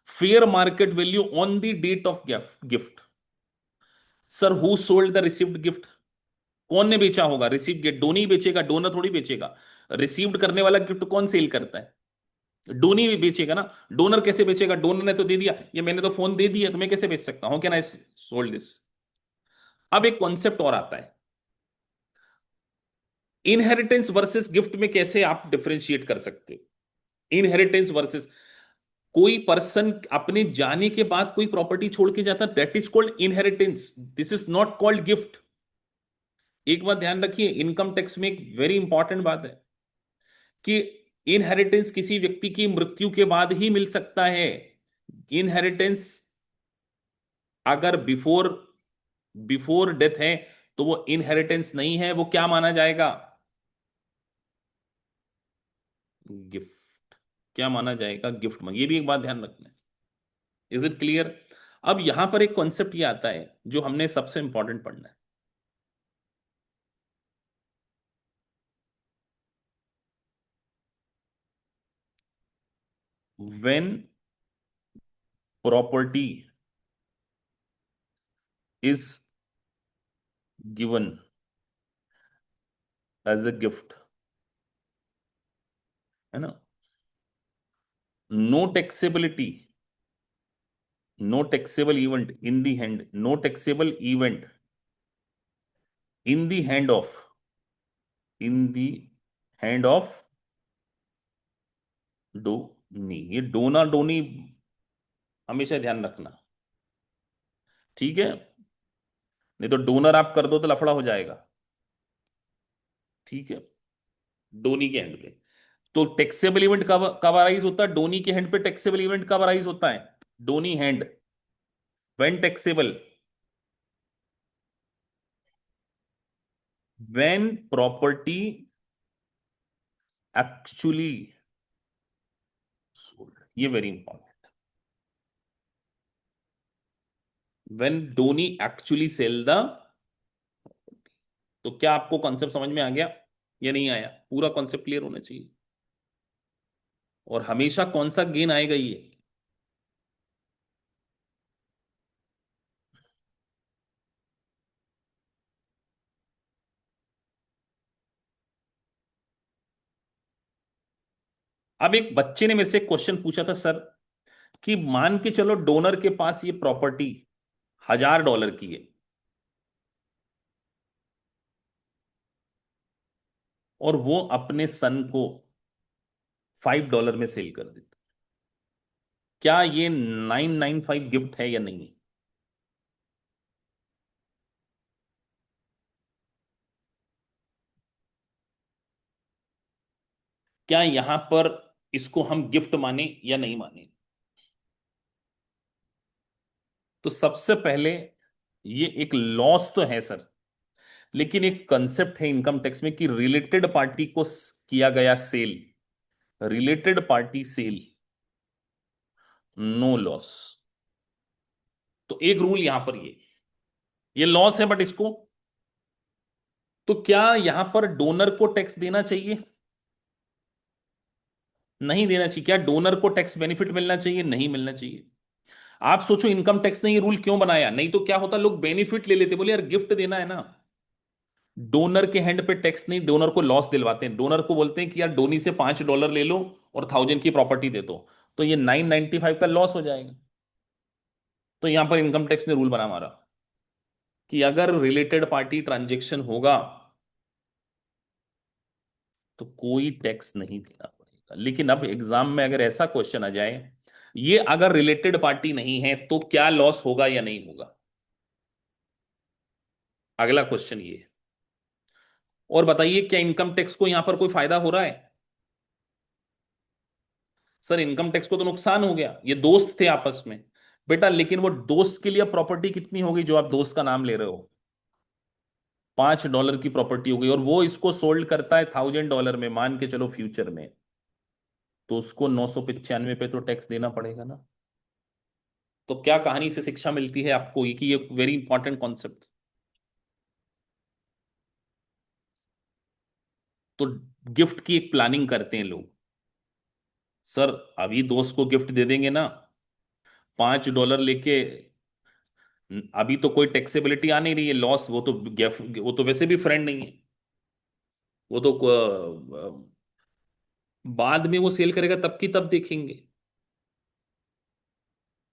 Fair market value on the date of gift. Sir who sold the received gift? कौन ने बेचा होगा रिसीव्ड गिफ्ट? डोनी बेचेगा, डोनर थोड़ी बेचेगा। रिसीव्ड करने वाला गिफ्ट कौन सेल करता है? डोनी भी बेचेगा ना। डोनर कैसे बेचेगा? डोनर ने तो दे दिया, ये मैंने तो फोन दे दिया, तो मैं कैसे बेच सकता हूं? Can I sold this? अब एक कॉन्सेप्ट और आता है, इनहेरिटेंस वर्सेस गिफ्ट में कैसे आप डिफरेंशिएट कर सकते हो? इनहेरिटेंस वर्सेस, कोई पर्सन अपने जाने के बाद कोई प्रॉपर्टी छोड़ के जाता है, that is called inheritance, this is not called gift. एक बात ध्यान रखिए, इनकम टैक्स में एक वेरी इंपॉर्टेंट बात है कि इनहेरिटेंस किसी व्यक्ति की मृत्यु के बाद ही मिल सकता है। इनहेरिटेंस अगर बिफोर बिफोर डेथ है तो वो इनहेरिटेंस नहीं है, वो क्या माना जाएगा? गिफ्ट। क्या माना जाएगा? गिफ्ट में। ये भी एक बात ध्यान रखना है। Is it clear? अब यहां पर एक कॉन्सेप्ट ये आता है जो हमने सबसे इंपॉर्टेंट पढ़ना है। When property is given as a gift, है ना, no taxability, no taxable event in the hand, no taxable event in the hand of, in the hand of donee. ये डोना डोनी हमेशा ध्यान रखना, ठीक है? नहीं तो डोनर आप कर दो तो लफड़ा हो जाएगा, ठीक है? डोनी के हैंड पे तो टैक्सेबल इवेंट कब कब अराइज होता है? डोनी के हैंड पे टैक्सेबल इवेंट कब अराइज होता है? Donee hand, when taxable, when property actually sold. ये very important, when donee actually sell the. तो क्या आपको कॉन्सेप्ट समझ में आ गया या नहीं आया? पूरा कॉन्सेप्ट क्लियर होना चाहिए। और हमेशा कौन सा गेन आएगा ये? अब एक बच्चे ने मेरे से एक क्वेश्चन पूछा था सर, कि मान के चलो डोनर के पास ये प्रॉपर्टी $1000 की है और वो अपने सन को $5 में सेल कर देता, क्या ये 995 गिफ्ट है या नहीं? क्या यहां पर इसको हम गिफ्ट माने या नहीं माने? तो सबसे पहले ये एक लॉस तो है सर, लेकिन एक कंसेप्ट है इनकम टैक्स में कि रिलेटेड पार्टी को किया गया sale, related party sale, no loss. तो एक रूल यहां पर ये लॉस है बट इसको, तो क्या यहां पर डोनर को टैक्स देना चाहिए? नहीं देना चाहिए। क्या डोनर को टैक्स बेनिफिट मिलना चाहिए? नहीं मिलना चाहिए। आप सोचो इनकम टैक्स ने ये रूल क्यों बनाया, नहीं तो क्या होता, लोग बेनिफिट ले लेते, बोले यार गिफ्ट देना है ना। डोनर के हैंड पे टैक्स नहीं, डोनर को लॉस दिलवाते हैं, डोनर को बोलते हैं कि यार डोनी से $5 ले लो और 1000 की प्रॉपर्टी दे दो, तो ये 995 का लॉस हो जाएगा। तो यहां पर इनकम टैक्स ने रूल बना मारा कि अगर रिलेटेड पार्टी ट्रांजेक्शन होगा तो कोई टैक्स नहीं देना पड़ेगा। लेकिन अब एग्जाम में अगर ऐसा क्वेश्चन आ जाए, ये अगर रिलेटेड पार्टी नहीं है तो क्या लॉस होगा या नहीं होगा, अगला क्वेश्चन ये है। और बताइए क्या इनकम टैक्स को यहां पर कोई फायदा हो रहा है? सर इनकम टैक्स को तो नुकसान हो गया, ये दोस्त थे आपस में। बेटा लेकिन वो दोस्त के लिए प्रॉपर्टी कितनी होगी जो आप दोस्त का नाम ले रहे हो? $5 की प्रॉपर्टी हो गई, और वो इसको सोल्ड करता है $1000 में, मान के चलो फ्यूचर में, तो उसको 995 पे तो टैक्स देना पड़ेगा ना। तो क्या कहानी से शिक्षा मिलती है आपको, ये कि ये वेरी इंपॉर्टेंट कॉन्सेप्ट। तो गिफ्ट की एक प्लानिंग करते हैं लोग। सर अभी दोस्त को गिफ्ट दे देंगे ना, $5 लेके, अभी तो कोई टैक्सेबिलिटी आ नहीं रही है, लॉस, वो तो वो तो वैसे भी फ्रेंड नहीं है, वो तो बाद में वो सेल करेगा तब की तब देखेंगे।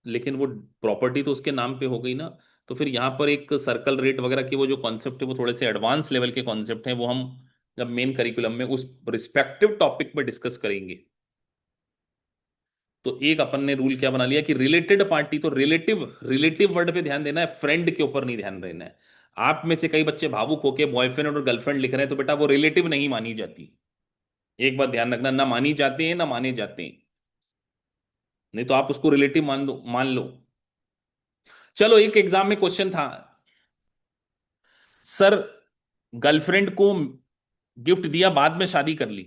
लेकिन वो प्रॉपर्टी तो उसके नाम पे हो गई ना। तो फिर यहाँ पर एक सर्कल रेट वगैरह के वो जो कॉन्सेप्ट है वो थोड़े से एडवांस लेवल के कॉन्सेप्ट हैं, वो हम जब मेन करिकुलम में उस रिस्पेक्टिव टॉपिक पे डिस्कस करेंगे। तो एक अपन ने रूल क्या बना लिया कि रिलेटेड पार्टी, तो रिलेटिव, रिलेटिव वर्ड पे ध्यान देना है, फ्रेंड के ऊपर नहीं ध्यान देना है। आप में से कई बच्चे भावुक होके बॉयफ्रेंड और गर्लफ्रेंड लिख रहे हैं, तो बेटा वो रिलेटिव नहीं मानी जाती। एक बात ध्यान रखना, ना मानी जाते हैं ना माने जाते हैं। नहीं तो आप उसको रिलेटिव मान दो, मान लो। चलो एक एग्जाम में क्वेश्चन था, सर गर्लफ्रेंड को गिफ्ट दिया, बाद में शादी कर ली,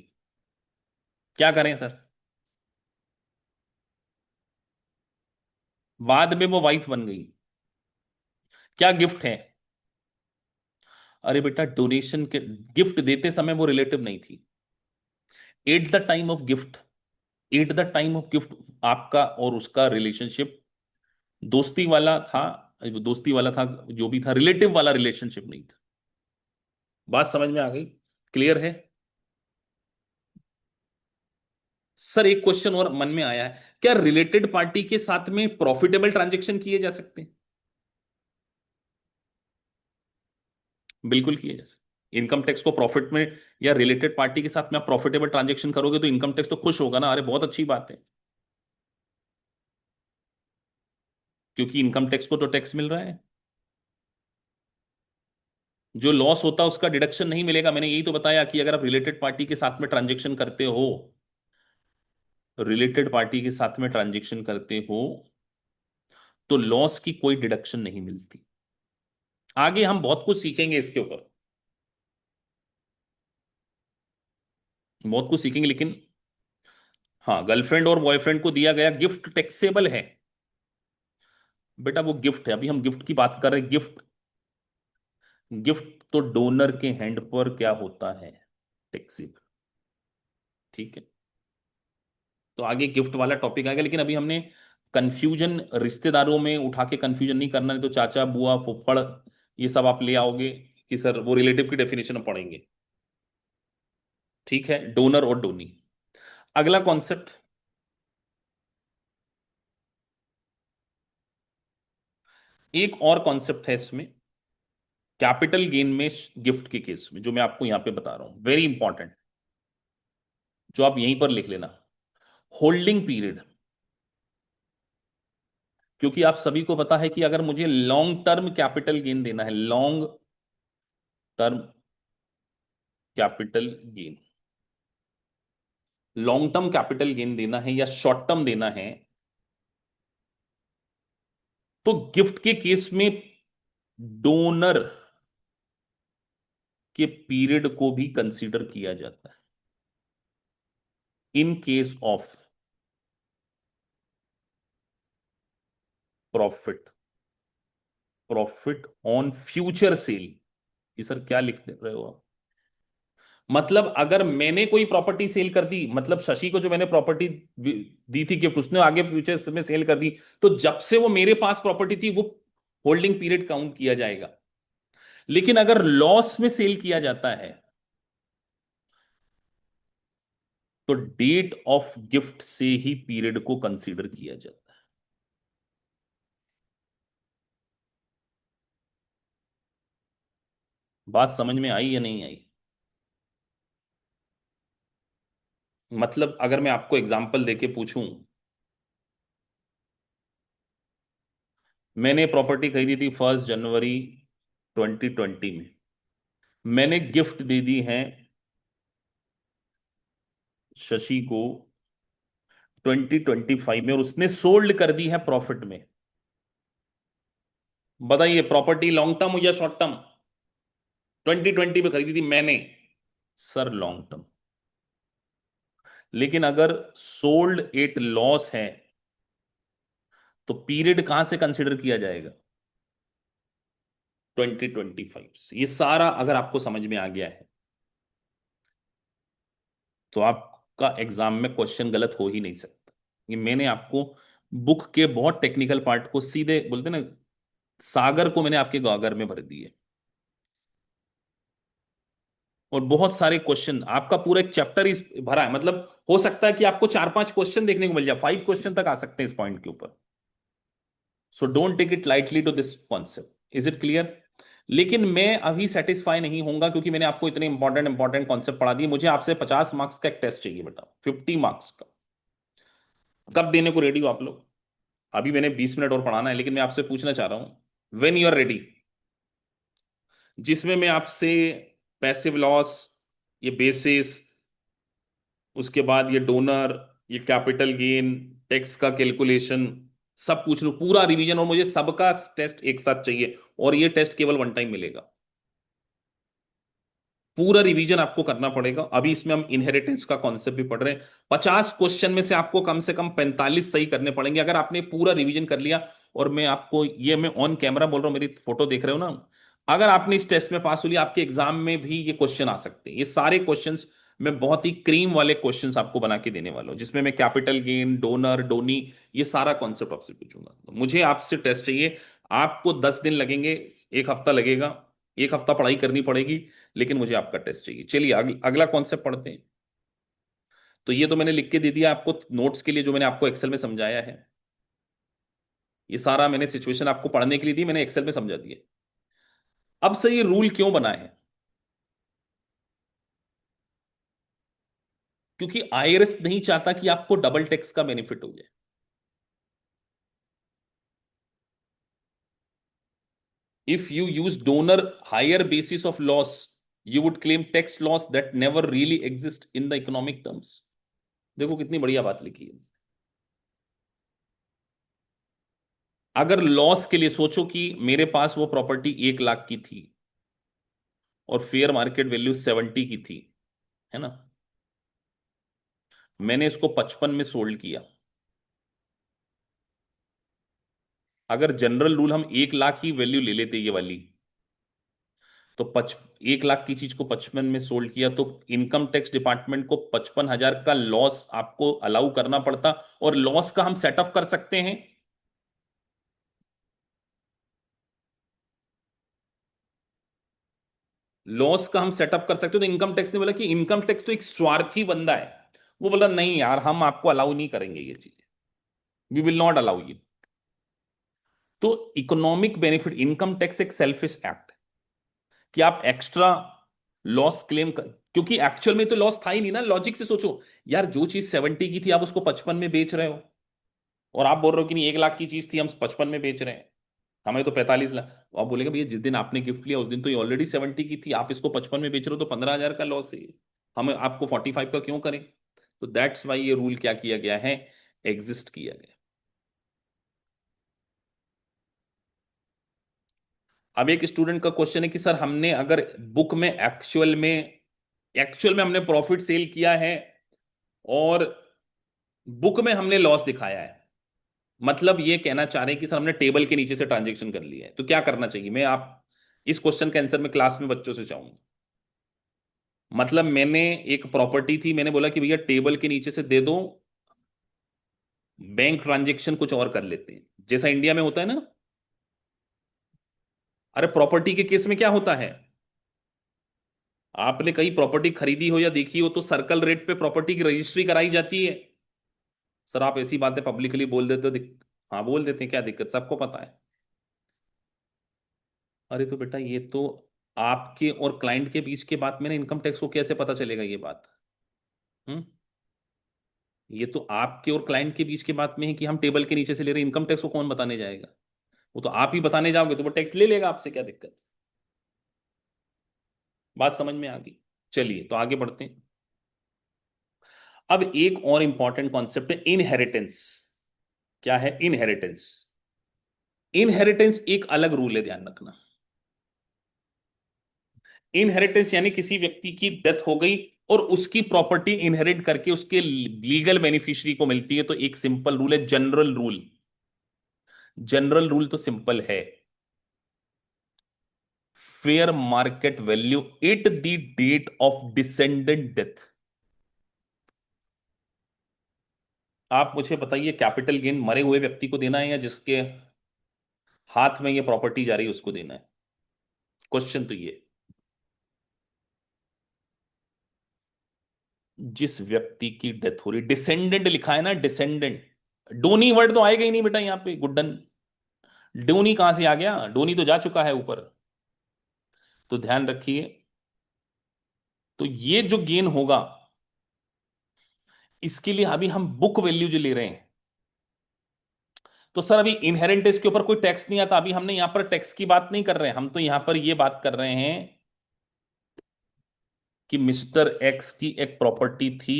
क्या करें सर? बाद में वो वाइफ बन गई, क्या गिफ्ट है? अरे बेटा डोनेशन के, गिफ्ट देते समय वो रिलेटिव नहीं थी। Eight the time of gift, eight the time of gift आपका और उसका रिलेशनशिप दोस्ती वाला था। दोस्ती वाला था, जो भी था, रिलेटिव वाला रिलेशनशिप नहीं था। बात समझ में आ गई? क्लियर है? सर एक क्वेश्चन और मन में आया है, क्या रिलेटेड पार्टी के साथ में प्रॉफिटेबल ट्रांजेक्शन किए जा सकते हैं? बिल्कुल किए जा सकते। इनकम टैक्स को प्रॉफिट में, या रिलेटेड पार्टी के साथ में आप प्रॉफिटेबल ट्रांजेक्शन करोगे तो इनकम टैक्स तो खुश होगा ना, अरे बहुत अच्छी बात है, क्योंकि इनकम टैक्स को तो टैक्स मिल रहा है। जो लॉस होता है उसका डिडक्शन नहीं मिलेगा। मैंने यही तो बताया कि अगर आप रिलेटेड पार्टी के साथ में ट्रांजेक्शन करते हो, रिलेटेड पार्टी के साथ में ट्रांजेक्शन करते हो, तो लॉस की कोई डिडक्शन नहीं मिलती। आगे हम बहुत कुछ सीखेंगे इसके ऊपर, बहुत कुछ सीखेंगे, लेकिन हाँ, गर्लफ्रेंड और बॉयफ्रेंड को दिया गया गिफ्ट टैक्सेबल है। बेटा वो गिफ्ट है, अभी हम गिफ्ट की बात कर रहे हैं, गिफ्ट। गिफ्ट तो डोनर के हैंड पर क्या होता है, टैक्सेबल। ठीक है, तो आगे गिफ्ट वाला टॉपिक आएगा, लेकिन अभी हमने कंफ्यूजन रिश्तेदारों में उठा के कंफ्यूजन नहीं करना, नहीं तो चाचा बुआ फुफ्फड़ ये सब आप ले आओगे कि सर वो रिलेटिव की डेफिनेशन में पढ़ेंगे। ठीक है, डोनर और डोनी। अगला कॉन्सेप्ट, एक और कॉन्सेप्ट है इसमें, कैपिटल गेन में गिफ्ट के केस में, जो मैं आपको यहां पे बता रहा हूं, वेरी इंपॉर्टेंट, जो आप यहीं पर लिख लेना, होल्डिंग पीरियड। क्योंकि आप सभी को पता है कि अगर मुझे लॉन्ग टर्म कैपिटल गेन देना है, long term capital gain, long term capital gain देना है या शॉर्ट टर्म देना है, तो गिफ्ट के केस में डोनर के पीरियड को भी कंसीडर किया जाता है। In case of profit, profit on future cell, ये सर क्या लिख रहे हो आप? मतलब अगर मैंने कोई प्रॉपर्टी सेल कर दी, मतलब शशि को जो मैंने प्रॉपर्टी दी थी गिफ्ट, उसने आगे फ्यूचर में सेल कर दी, तो जब से वो मेरे पास प्रॉपर्टी थी वो होल्डिंग पीरियड काउंट किया जाएगा। लेकिन अगर लॉस में सेल किया जाता है तो डेट ऑफ गिफ्ट से ही पीरियड को कंसीडर किया जाता है। बात समझ में आई या नहीं आई? मतलब अगर मैं आपको एग्जांपल देके पूछूं, मैंने प्रॉपर्टी खरीदी थी 1 जनवरी 2020 में, मैंने गिफ्ट दे दी है शशि को 2025 में, और उसने सोल्ड कर दी है प्रॉफिट में। बताइए प्रॉपर्टी लॉन्ग टर्म हो या शॉर्ट टर्म? 2020 में खरीदी थी मैंने, सर लॉन्ग टर्म। लेकिन अगर सोल्ड एट लॉस है तो पीरियड कहां से कंसिडर किया जाएगा? 2025 से। ये सारा अगर आपको समझ में आ गया है तो आपका एग्जाम में क्वेश्चन गलत हो ही नहीं सकता। ये मैंने आपको बुक के बहुत टेक्निकल पार्ट को सीधे बोलते ना, सागर को मैंने आपके गागर में भर दिए। और बहुत सारे क्वेश्चन, आपका पूरा एक चैप्टर इस भरा है, मतलब हो सकता है कि आपको 4-5 क्वेश्चन देखने को मिल जाए, 5 क्वेश्चन तक आ सकते हैं इस पॉइंट के ऊपर। So don't take it lightly to this concept, is it clear? लेकिन मैं अभी सेटिस्फाई नहीं होऊंगा क्योंकि मैंने आपको इतने इंपॉर्टेंट इंपॉर्टेंट कॉन्सेप्ट पढ़ा दिए। मुझे आपसे 50 मार्क्स का एक टेस्ट चाहिए बेटा, 50 मार्क्स का। कब देने को रेडी हो आप लोग? अभी मैंने 20 मिनट और पढ़ाना है, लेकिन मैं आपसे पूछना चाह रहा हूं वेन यू आर रेडी, जिसमें मैं आपसे पैसिव लॉस, ये बेसिस, उसके बाद ये डोनर, ये कैपिटल गेन, टैक्स का कैलकुलेशन, सब पूछ लूं पूरा रिवीजन, और मुझे सबका टेस्ट एक साथ चाहिए, और ये टेस्ट केवल वन टाइम मिलेगा। पूरा रिवीजन आपको करना पड़ेगा। अभी इसमें हम इनहेरिटेंस का कॉन्सेप्ट भी पढ़ रहे हैं। 50 क्वेश्चन में से आपको कम से कम 45 सही करने पड़ेंगे अगर आपने पूरा रिवीजन कर लिया। और मैं आपको ये मैं ऑन कैमरा बोल रहा हूं, मेरी फोटो देख रहे हो ना, अगर आपने इस टेस्ट में पास हो लिया, आपके एग्जाम में भी ये क्वेश्चन आ सकते हैं। ये सारे क्वेश्चंस मैं बहुत ही क्रीम वाले क्वेश्चंस आपको बना के देने वाला हूं, जिसमें मैं कैपिटल गेन, डोनर, डोनी, ये सारा कॉन्सेप्ट आपसे पूछूंगा। तो मुझे आपसे टेस्ट चाहिए। आपको 10 दिन लगेंगे, एक हफ्ता लगेगा, एक हफ्ता पढ़ाई करनी पड़ेगी, लेकिन मुझे आपका टेस्ट चाहिए। चलिए अगला कॉन्सेप्ट पढ़ते हैं। तो ये तो मैंने लिख के दे दिया आपको नोट्स के लिए, जो मैंने आपको एक्सेल में समझाया है। ये सारा मैंने सिचुएशन आपको पढ़ने के लिए दी, मैंने एक्सेल में समझा दिया। अब से ये रूल क्यों बना है? क्योंकि आईआरएस नहीं चाहता कि आपको डबल टैक्स का बेनिफिट हो जाए। If you use donor higher basis of loss, you would claim tax loss that never really exist in the economic terms. देखो कितनी बढ़िया बात लिखी है। अगर लॉस के लिए सोचो कि मेरे पास वो प्रॉपर्टी 1 लाख की थी और फेयर मार्केट वैल्यू 70 की थी, है ना, मैंने इसको 55 में सोल्ड किया। अगर जनरल रूल हम 1 लाख ही वैल्यू ले लेते ये वाली, तो 1 लाख की चीज को 55 में सोल्ड किया तो इनकम टैक्स डिपार्टमेंट को 55,000 का लॉस आपको अलाउ करना पड़ता। और लॉस का हम सेटअप कर सकते हैं। लॉस का हम सेटअप कर सकते हो। तो इनकम टैक्स ने बोला कि इनकम टैक्स तो एक स्वार्थी बंदा है, वो बोला नहीं यार हम आपको अलाउ नहीं करेंगे ये चीजें, we will not allow you. तो इकोनॉमिक बेनिफिट, इनकम टैक्स एक सेल्फिश एक्ट कि आप एक्स्ट्रा लॉस क्लेम कर, क्योंकि एक्चुअल में तो लॉस था ही नहीं ना। लॉजिक से सोचो यार, जो चीज 70 की थी आप उसको 55 में बेच रहे हो, और आप बोल रहे हो कि नहीं 1 लाख की चीज थी हम 55 में बेच रहे हैं, हमें तो 45 लाख। तो आप बोलेगा भैया जिस दिन आपने गिफ्ट लिया उस दिन तो ये ऑलरेडी 70 की थी, आप इसको 55 में बेच रहे हो, तो 15,000 का लॉस है ये। हम आपको 45 का क्यों करें? तो दैट्स वाई ये रूल क्या किया गया है, एग्जिस्ट किया गया। अब एक स्टूडेंट का क्वेश्चन है कि सर हमने अगर बुक में एक्चुअल में हमने प्रॉफिट सेल किया है और बुक में हमने लॉस दिखाया है, मतलब ये कहना चाह रहे हैं कि सर हमने टेबल के नीचे से ट्रांजेक्शन कर लिया है, तो क्या करना चाहिए? मैं आप इस क्वेश्चन का आंसर मैं क्लास में बच्चों से चाहूंगा। मतलब मैंने एक प्रॉपर्टी थी, मैंने बोला कि भैया टेबल के नीचे से दे दो, बैंक ट्रांजेक्शन कुछ और कर लेते हैं, जैसा इंडिया में होता है ना। अरे प्रॉपर्टी के केस में क्या होता है, आपने कहीं प्रॉपर्टी खरीदी हो या देखी हो तो सर्कल रेट पे प्रॉपर्टी की रजिस्ट्री कराई जाती है। सर आप ऐसी बातें पब्लिकली बोल देते हो, हाँ बोल देते हैं, क्या दिक्कत, सबको पता है। अरे तो बेटा ये तो आपके और क्लाइंट के बीच के बात में ना, इनकम टैक्स को कैसे पता चलेगा ये बात। हम्म। ये तो आपके और क्लाइंट के बीच की बात में है कि हम टेबल के नीचे से ले रहे हैं, इनकम टैक्स को कौन बताने जाएगा। वो तो आप ही बताने जाओगे तो वो टैक्स ले लेगा आपसे, क्या दिक्कत। बात समझ में आ गई। चलिए तो आगे बढ़ते हैं। अब एक और इंपॉर्टेंट कॉन्सेप्ट है इनहेरिटेंस। क्या है इनहेरिटेंस। इनहेरिटेंस एक अलग रूल है, ध्यान रखना। इनहेरिटेंस यानी किसी व्यक्ति की डेथ हो गई और उसकी प्रॉपर्टी इनहेरिट करके उसके लीगल बेनिफिशियरी को मिलती है, तो एक सिंपल रूल है, जनरल रूल। जनरल रूल तो सिंपल है, fair market value at the date of descendant death. आप मुझे बताइए, कैपिटल गेन मरे हुए व्यक्ति को देना है या जिसके हाथ में ये प्रॉपर्टी जा रही है उसको देना है। क्वेश्चन तो ये, जिस व्यक्ति की डेथ हो रही, डिसेंडेंट लिखा है ना, डिसेंडेंट। डोनी वर्ड तो आएगा ही नहीं बेटा यहां पे, गुड्डन। डोनी कहां से आ गया, डोनी तो जा चुका है ऊपर। तो ध्यान रखिए, तो ये जो गेन होगा, इसके लिए अभी हम बुक वैल्यू जो ले रहे हैं, तो सर अभी इनहेरेंटेज के ऊपर कोई टैक्स नहीं आता, अभी हमने यहां पर टैक्स की बात नहीं कर रहे हैं, हम तो यहां पर ये बात कर रहे हैं कि मिस्टर एक्स की एक प्रॉपर्टी थी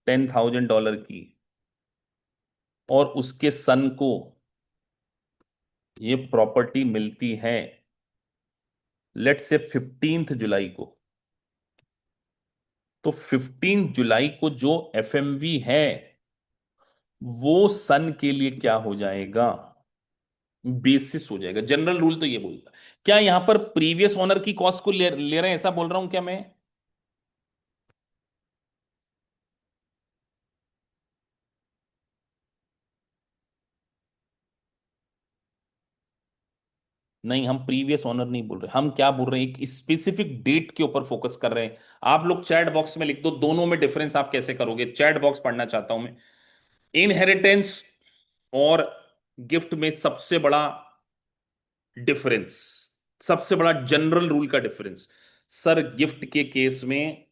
$10,000 की, और उसके सन को ये प्रॉपर्टी मिलती है लेट से 15 जुलाई को। तो 15 जुलाई को जो एफएमवी है वो सन के लिए क्या हो जाएगा, बेसिस हो जाएगा। जनरल रूल तो ये बोलता है। क्या यहां पर प्रीवियस ओनर की कॉस्ट को ले रहे हैं, ऐसा बोल रहा हूं क्या मैं। नहीं, हम प्रीवियस ओनर नहीं बोल रहे, हम क्या बोल रहे हैं, एक स्पेसिफिक डेट के ऊपर फोकस कर रहे हैं। आप लोग चैट बॉक्स में लिख दो दोनों में डिफरेंस आप कैसे करोगे, चैट बॉक्स पढ़ना चाहता हूं मैं। इनहेरिटेंस और गिफ्ट में सबसे बड़ा डिफरेंस, सबसे बड़ा जनरल रूल का डिफरेंस। सर गिफ्ट के केस में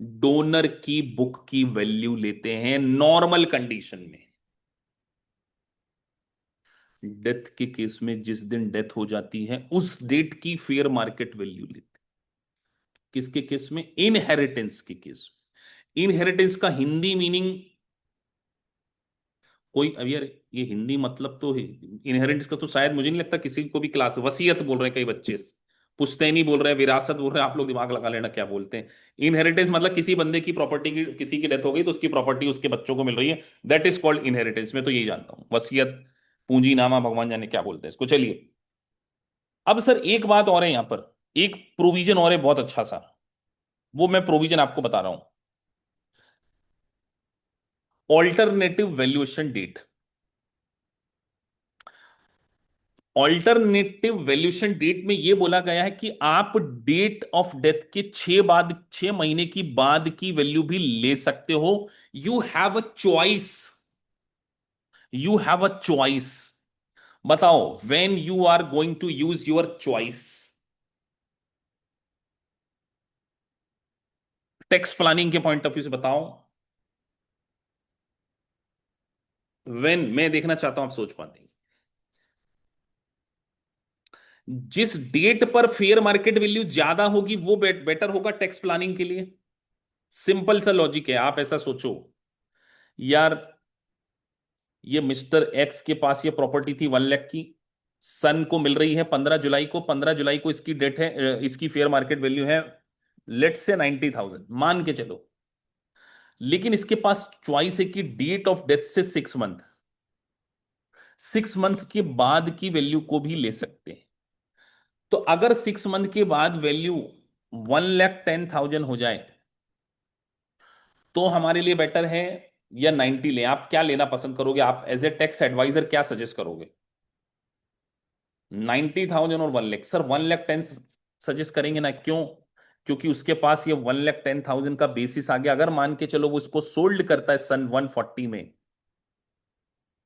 डोनर की बुक की वैल्यू लेते हैं नॉर्मल कंडीशन में। डेथ के केस में जिस दिन डेथ हो जाती है उस डेट की फेयर मार्केट वैल्यू लेते हैं। किसके केस में, इनहेरिटेंस के केस में। इनहेरिटेंस का हिंदी मीनिंग कोई, अब यार ये हिंदी मतलब तो इनहेरिटेंस का तो शायद मुझे नहीं लगता किसी को भी क्लास, वसीयत बोल रहे हैं कई बच्चे, पुश्तैनी बोल रहे हैं, विरासत बोल रहे हैं, आप लोग दिमाग लगा लेना क्या बोलते हैं। इनहेरिटेंस मतलब किसी बंदे की प्रॉपर्टी की, किसी की डेथ हो गई तो उसकी प्रॉपर्टी उसके बच्चों को मिल रही है, दैट इज कॉल्ड इनहेरिटेंस। मैं तो यही जानता हूं, वसीयत, पूंजीनामा, भगवान जाने क्या बोलते हैं इसको। चलिए, अब सर एक बात और है यहां पर, एक प्रोविजन और है बहुत अच्छा सा, वो मैं प्रोविजन आपको बता रहा हूं। Alternative valuation date. Alternative valuation date में यह बोला गया है कि आप डेट ऑफ डेथ के 6 महीने की बाद की वैल्यू भी ले सकते हो। You have a choice, you have a choice. बताओ when you are going to use your choice. Tax planning के पॉइंट ऑफ व्यू से बताओ, व्हेन, मैं देखना चाहता हूं आप सोच पाते हैं। जिस डेट पर फेयर मार्केट वैल्यू ज्यादा होगी वो बेटर होगा टैक्स प्लानिंग के लिए। सिंपल सा लॉजिक है, आप ऐसा सोचो यार, ये मिस्टर एक्स के पास ये प्रॉपर्टी थी 1 लाख की, सन को मिल रही है 15 जुलाई को, 15 जुलाई को इसकी डेट है, इसकी फेयर मार्केट वैल्यू है लेट से 90,000 मान के चलो। लेकिन इसके पास चॉइस है कि डेट ऑफ डेथ से 6 मंथ, 6 मंथ के बाद की वैल्यू को भी ले सकते हैं। तो अगर 6 मंथ के बाद वैल्यू 1,10,000 हो जाए तो हमारे लिए बेटर है, या 90 लें? आप क्या लेना पसंद करोगे? आप एज ए टैक्स एडवाइजर क्या सजेस्ट करोगे? 90,000 और 1 लाख? सर 1,10,000 सजेस्ट करेंगे ना, क्यों? क्योंकि उसके पास ये 1,10,000 का बेसिस आ गया। अगर मान के चलो वो इसको सोल्ड करता है सन 140 में,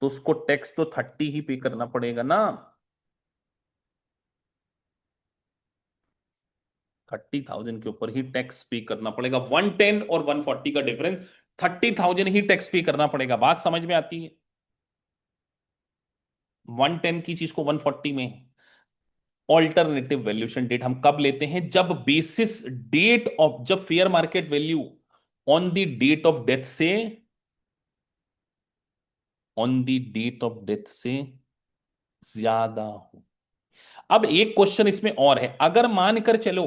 तो उसको टैक्स तो 30 ही पे करना पड़ेगा ना। 30,000 के ऊपर ही टैक्स पे करना पड़ेगा। 110 और 140 का डिफरेंस, 30,000 ही टैक्स पे करना पड़ेगा। बात समझ में आती है? 110 की चीज को 140 में। ऑल्टरनेटिव वैल्यूएशन डेट हम कब लेते हैं? जब बेसिस डेट ऑफ, जब fair market value on the date of death से, on the date of death से ज्यादा हो। अब एक क्वेश्चन इसमें और है, अगर मानकर चलो,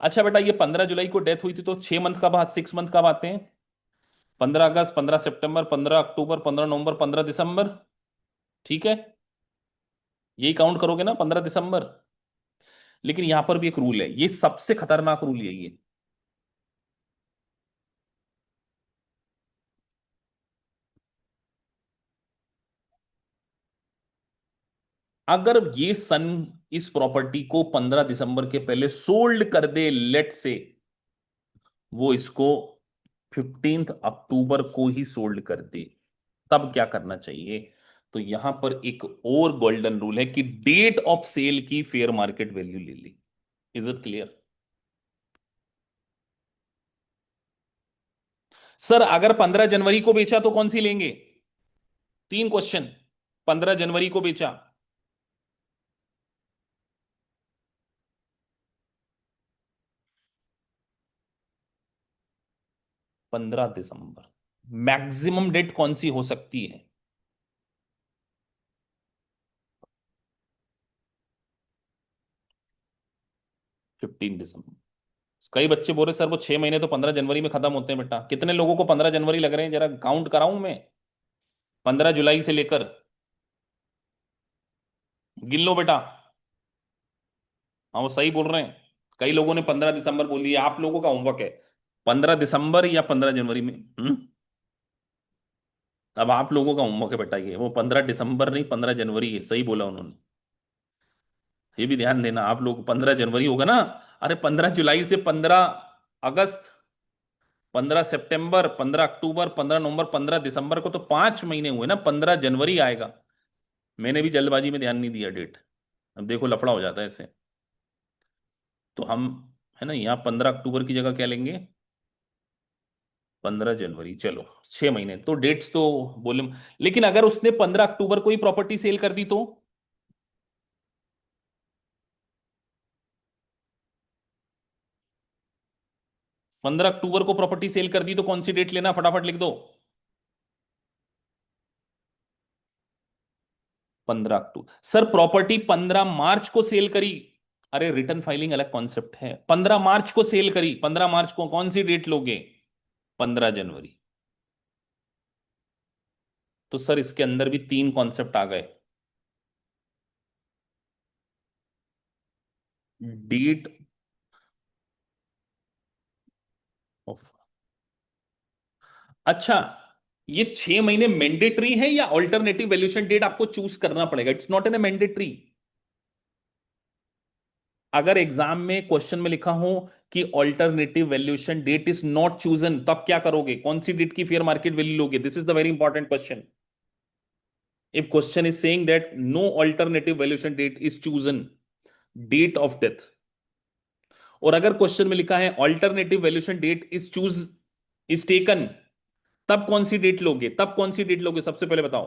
अच्छा बेटा ये 15 जुलाई को डेथ हुई थी, तो 6 मंथ का बाद, 6 मंथ कब आते हैं? 15 अगस्त, 15 सितंबर, 15 अक्टूबर, 15 नवंबर, 15 दिसंबर। ठीक है, यही काउंट करोगे ना, 15 दिसंबर। लेकिन यहां पर भी एक रूल है, ये सबसे खतरनाक रूल यही है। अगर ये सन इस प्रॉपर्टी को 15 दिसंबर के पहले सोल्ड कर दे, लेट से वो इसको 15 अक्टूबर को ही सोल्ड कर दे, तब क्या करना चाहिए? तो यहां पर एक और गोल्डन रूल है कि डेट ऑफ सेल की फेयर मार्केट वैल्यू ले ली। Is it clear? सर अगर 15 जनवरी को बेचा तो कौन सी लेंगे? तीन क्वेश्चन। 15 जनवरी को बेचा, 15 दिसंबर। मैक्सिमम डेट कौन सी हो सकती है? 15 दिसंबर। कई बच्चे बोल रहे सर वो 6 महीने तो 15 जनवरी में खत्म होते हैं। बेटा कितने लोगों को 15 जनवरी लग रहे हैं, जरा काउंट कराऊं मैं? 15 जुलाई से लेकर, गिन लो बेटा। हाँ वो सही बोल रहे हैं। कई लोगों ने 15 दिसंबर बोल दिया, आप लोगों का होमवर्क है। 15 दिसंबर या 15 जनवरी में? अब आप लोगों का होमवर्क है बेटा, ये वो 15 दिसंबर नहीं, 15 जनवरी है, सही बोला उन्होंने। ये भी ध्यान देना, आप लोग 15 जनवरी होगा ना। अरे 15 जुलाई से 15 अगस्त, 15 सितंबर, 15 अक्टूबर, 15 नवंबर, 15 दिसंबर को तो 5 महीने हुए ना, 15 जनवरी आएगा। मैंने भी जल्दबाजी में ध्यान नहीं दिया डेट। अब देखो लफड़ा हो जाता है इससे। तो हम, है ना, यहाँ 15 अक्टूबर की जगह क्या लेंगे? 15 जनवरी। चलो 6 महीने तो डेट्स तो बोले। लेकिन अगर उसने 15 अक्टूबर को ही प्रॉपर्टी सेल कर दी तो? 15 अक्टूबर को प्रॉपर्टी सेल कर दी तो कौन सी डेट लेना, फटाफट लिख दो। 15 अक्टूबर। सर प्रॉपर्टी 15 मार्च को सेल करी, अरे रिटर्न फाइलिंग अलग कॉन्सेप्ट है। 15 मार्च को सेल करी, 15 मार्च को कौन सी डेट लोगे? 15 जनवरी। तो सर इसके अंदर भी तीन कॉन्सेप्ट आ गए। डेट ऑफ, अच्छा ये 6 महीने मैंडेटरी है या ऑल्टरनेटिव वैल्यूएशन डेट आपको चूज करना पड़ेगा? It's not an a mandatory. अगर एग्जाम में क्वेश्चन में लिखा हो कि alternative valuation date is not chosen, तब क्या करोगे? कौन सी डेट की फेयर मार्केट वैल्यू लोगे? This is the very important question. If question is saying that no alternative valuation date is chosen, date of death, और अगर क्वेश्चन में लिखा है alternative valuation date is choose, is taken, तब कौन सी date लोगे? तब कौन सी डेट लोगे सबसे पहले बताओ?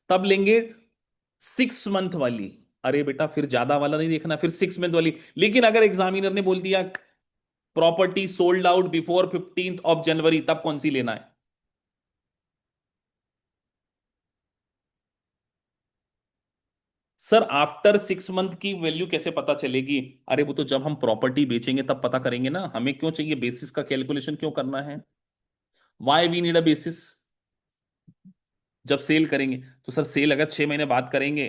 तब लेंगे 6 मंथ वाली। अरे बेटा फिर ज्यादा वाला नहीं देखना, फिर 6 मंथ वाली। लेकिन अगर एग्जामिनर ने बोल दिया प्रॉपर्टी सोल्ड आउट बिफोर 15 जनवरी, तब कौन सी लेना है? सर आफ्टर 6 मंथ की वैल्यू कैसे पता चलेगी? अरे वो तो जब हम प्रॉपर्टी बेचेंगे तब पता करेंगे ना। हमें क्यों चाहिए बेसिस का कैलकुलेशन, क्यों करना है? Why we need a basis? जब सेल करेंगे, तो सर सेल अगर 6 महीने बाद करेंगे,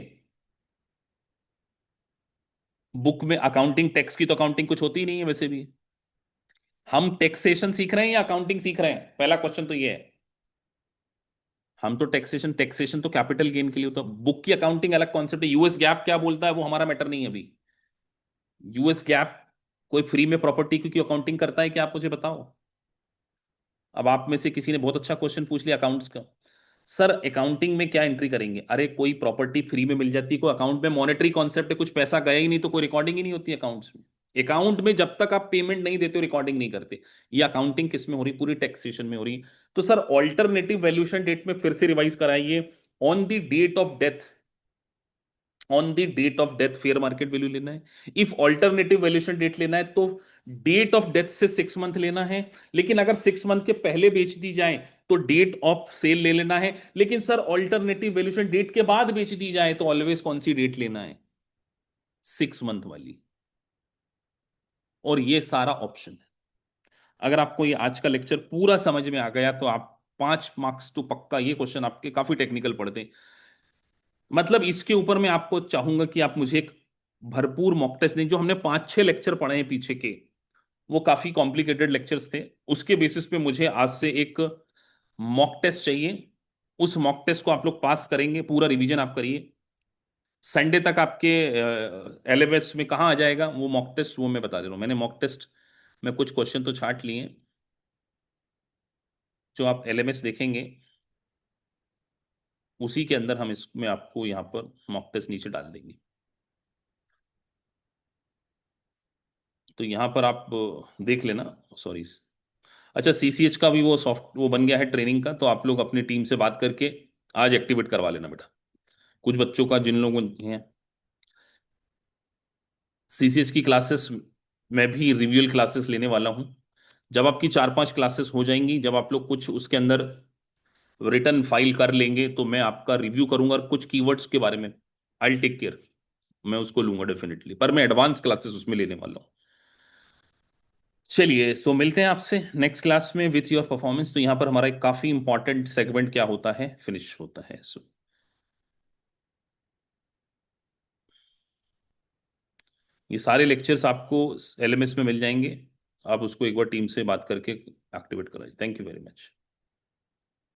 बुक में अकाउंटिंग टैक्स की तो अकाउंटिंग कुछ होती ही नहीं है वैसे भी। हम टैक्सेशन सीख रहे हैं या अकाउंटिंग सीख रहे हैं, पहला क्वेश्चन तो ये है। हम तो टैक्सेशन टैक्सेशन तो कैपिटल गेन के लिए होता है, बुक की अकाउंटिंग अलग कॉन्सेप्ट है। यूएस गैप क्या बोलता है वो हमारा मैटर नहीं है अभी। यूएस गैप कोई फ्री में प्रॉपर्टी की अकाउंटिंग करता है क्या, आप मुझे बताओ। अब आप में से किसी ने बहुत अच्छा क्वेश्चन पूछ लिया अकाउंट्स का। सर अकाउंटिंग में क्या एंट्री करेंगे, अरे कोई प्रॉपर्टी फ्री में मिल जाती है, कोई अकाउंट में मॉनेटरी कॉन्सेप्ट है, कुछ पैसा गया ही नहीं तो कोई रिकॉर्डिंग ही नहीं होती अकाउंट्स में। अकाउंट में जब तक आप पेमेंट नहीं देते हो रिकॉर्डिंग नहीं करते। ये अकाउंटिंग किस में हो रही, पूरी टैक्सेशन में हो रही। तो सर ऑल्टरनेटिव वैल्यूएशन डेट में फिर से रिवाइज कराइए। On the date of death, on the date of death fair market value लेना है। इफ ऑल्टरनेटिव वैल्यूएशन डेट लेना है तो डेट ऑफ डेथ से 6 मंथ लेना है। लेकिन अगर 6 मंथ के पहले बेच दी जाए तो डेट ऑफ सेल ले लेना है। लेकिन सर ऑल्टरनेटिव वैल्यूएशन डेट के बाद बेच दी जाए तो ऑलवेज कौन सी डेट लेना है, 6 मंथ वाली। और ये सारा ऑप्शन है। अगर आपको ये आज का लेक्चर पूरा समझ में आ गया तो आप 5 मार्क्स तो पक्का, ये क्वेश्चन आपके काफी टेक्निकल पढ़ते हैं। मतलब इसके ऊपर मैं आपको चाहूंगा कि आप मुझे एक भरपूर मॉक टेस्ट दें। जो हमने 5-6 लेक्चर पढ़े हैं पीछे के, वो काफी कॉम्प्लिकेटेड लेक्चर्स थे। उसके बेसिस पे मुझे आज से एक मॉक टेस्ट चाहिए। उस मॉक टेस्ट को आप लोग पास करेंगे, पूरा रिवीजन आप करिए। संडे तक आपके एलएमएस में कहाँ आ जाएगा वो मॉक टेस्ट, वो मैं बता दे रहा हूँ। मैंने मॉक टेस्ट में कुछ क्वेश्चन तो छांट लिए हैं, जो आप एलएमएस देखेंगे उसी के अंदर हम इसमें आपको यहाँ पर मॉक टेस्ट नीचे डाल देंगे। तो यहाँ पर आप देख लेना। सॉरी। अच्छा, सीसीएच का भी वो सॉफ्ट वो बन गया है ट्रेनिंग का, तो आप लोग अपनी टीम से बात करके आज एक्टिवेट करवा लेना बेटा। कुछ बच्चों का जिन लोगों हैं सीसीएच की क्लासेस, मैं भी रिव्यूअल क्लासेस लेने वाला हूँ। जब आपकी 4-5 क्लासेस हो जाएंगी, जब आप लोग कुछ उसके अंदर रिटर्न फाइल कर लेंगे तो मैं आपका रिव्यू करूंगा, और कुछ कीवर्ड्स के बारे में आई टेक केयर, मैं उसको लूंगा डेफिनेटली, पर मैं एडवांस क्लासेस उसमें लेने वाला हूँ। चलिए, सो मिलते हैं आपसे नेक्स्ट क्लास में विथ योर परफॉर्मेंस। तो यहाँ पर हमारा एक काफी इंपॉर्टेंट सेगमेंट क्या होता है, फिनिश होता है। सो ये सारे लेक्चर्स आपको एलएमएस में मिल जाएंगे। आप उसको एक बार टीम से बात करके एक्टिवेट कराइए। Thank you very much.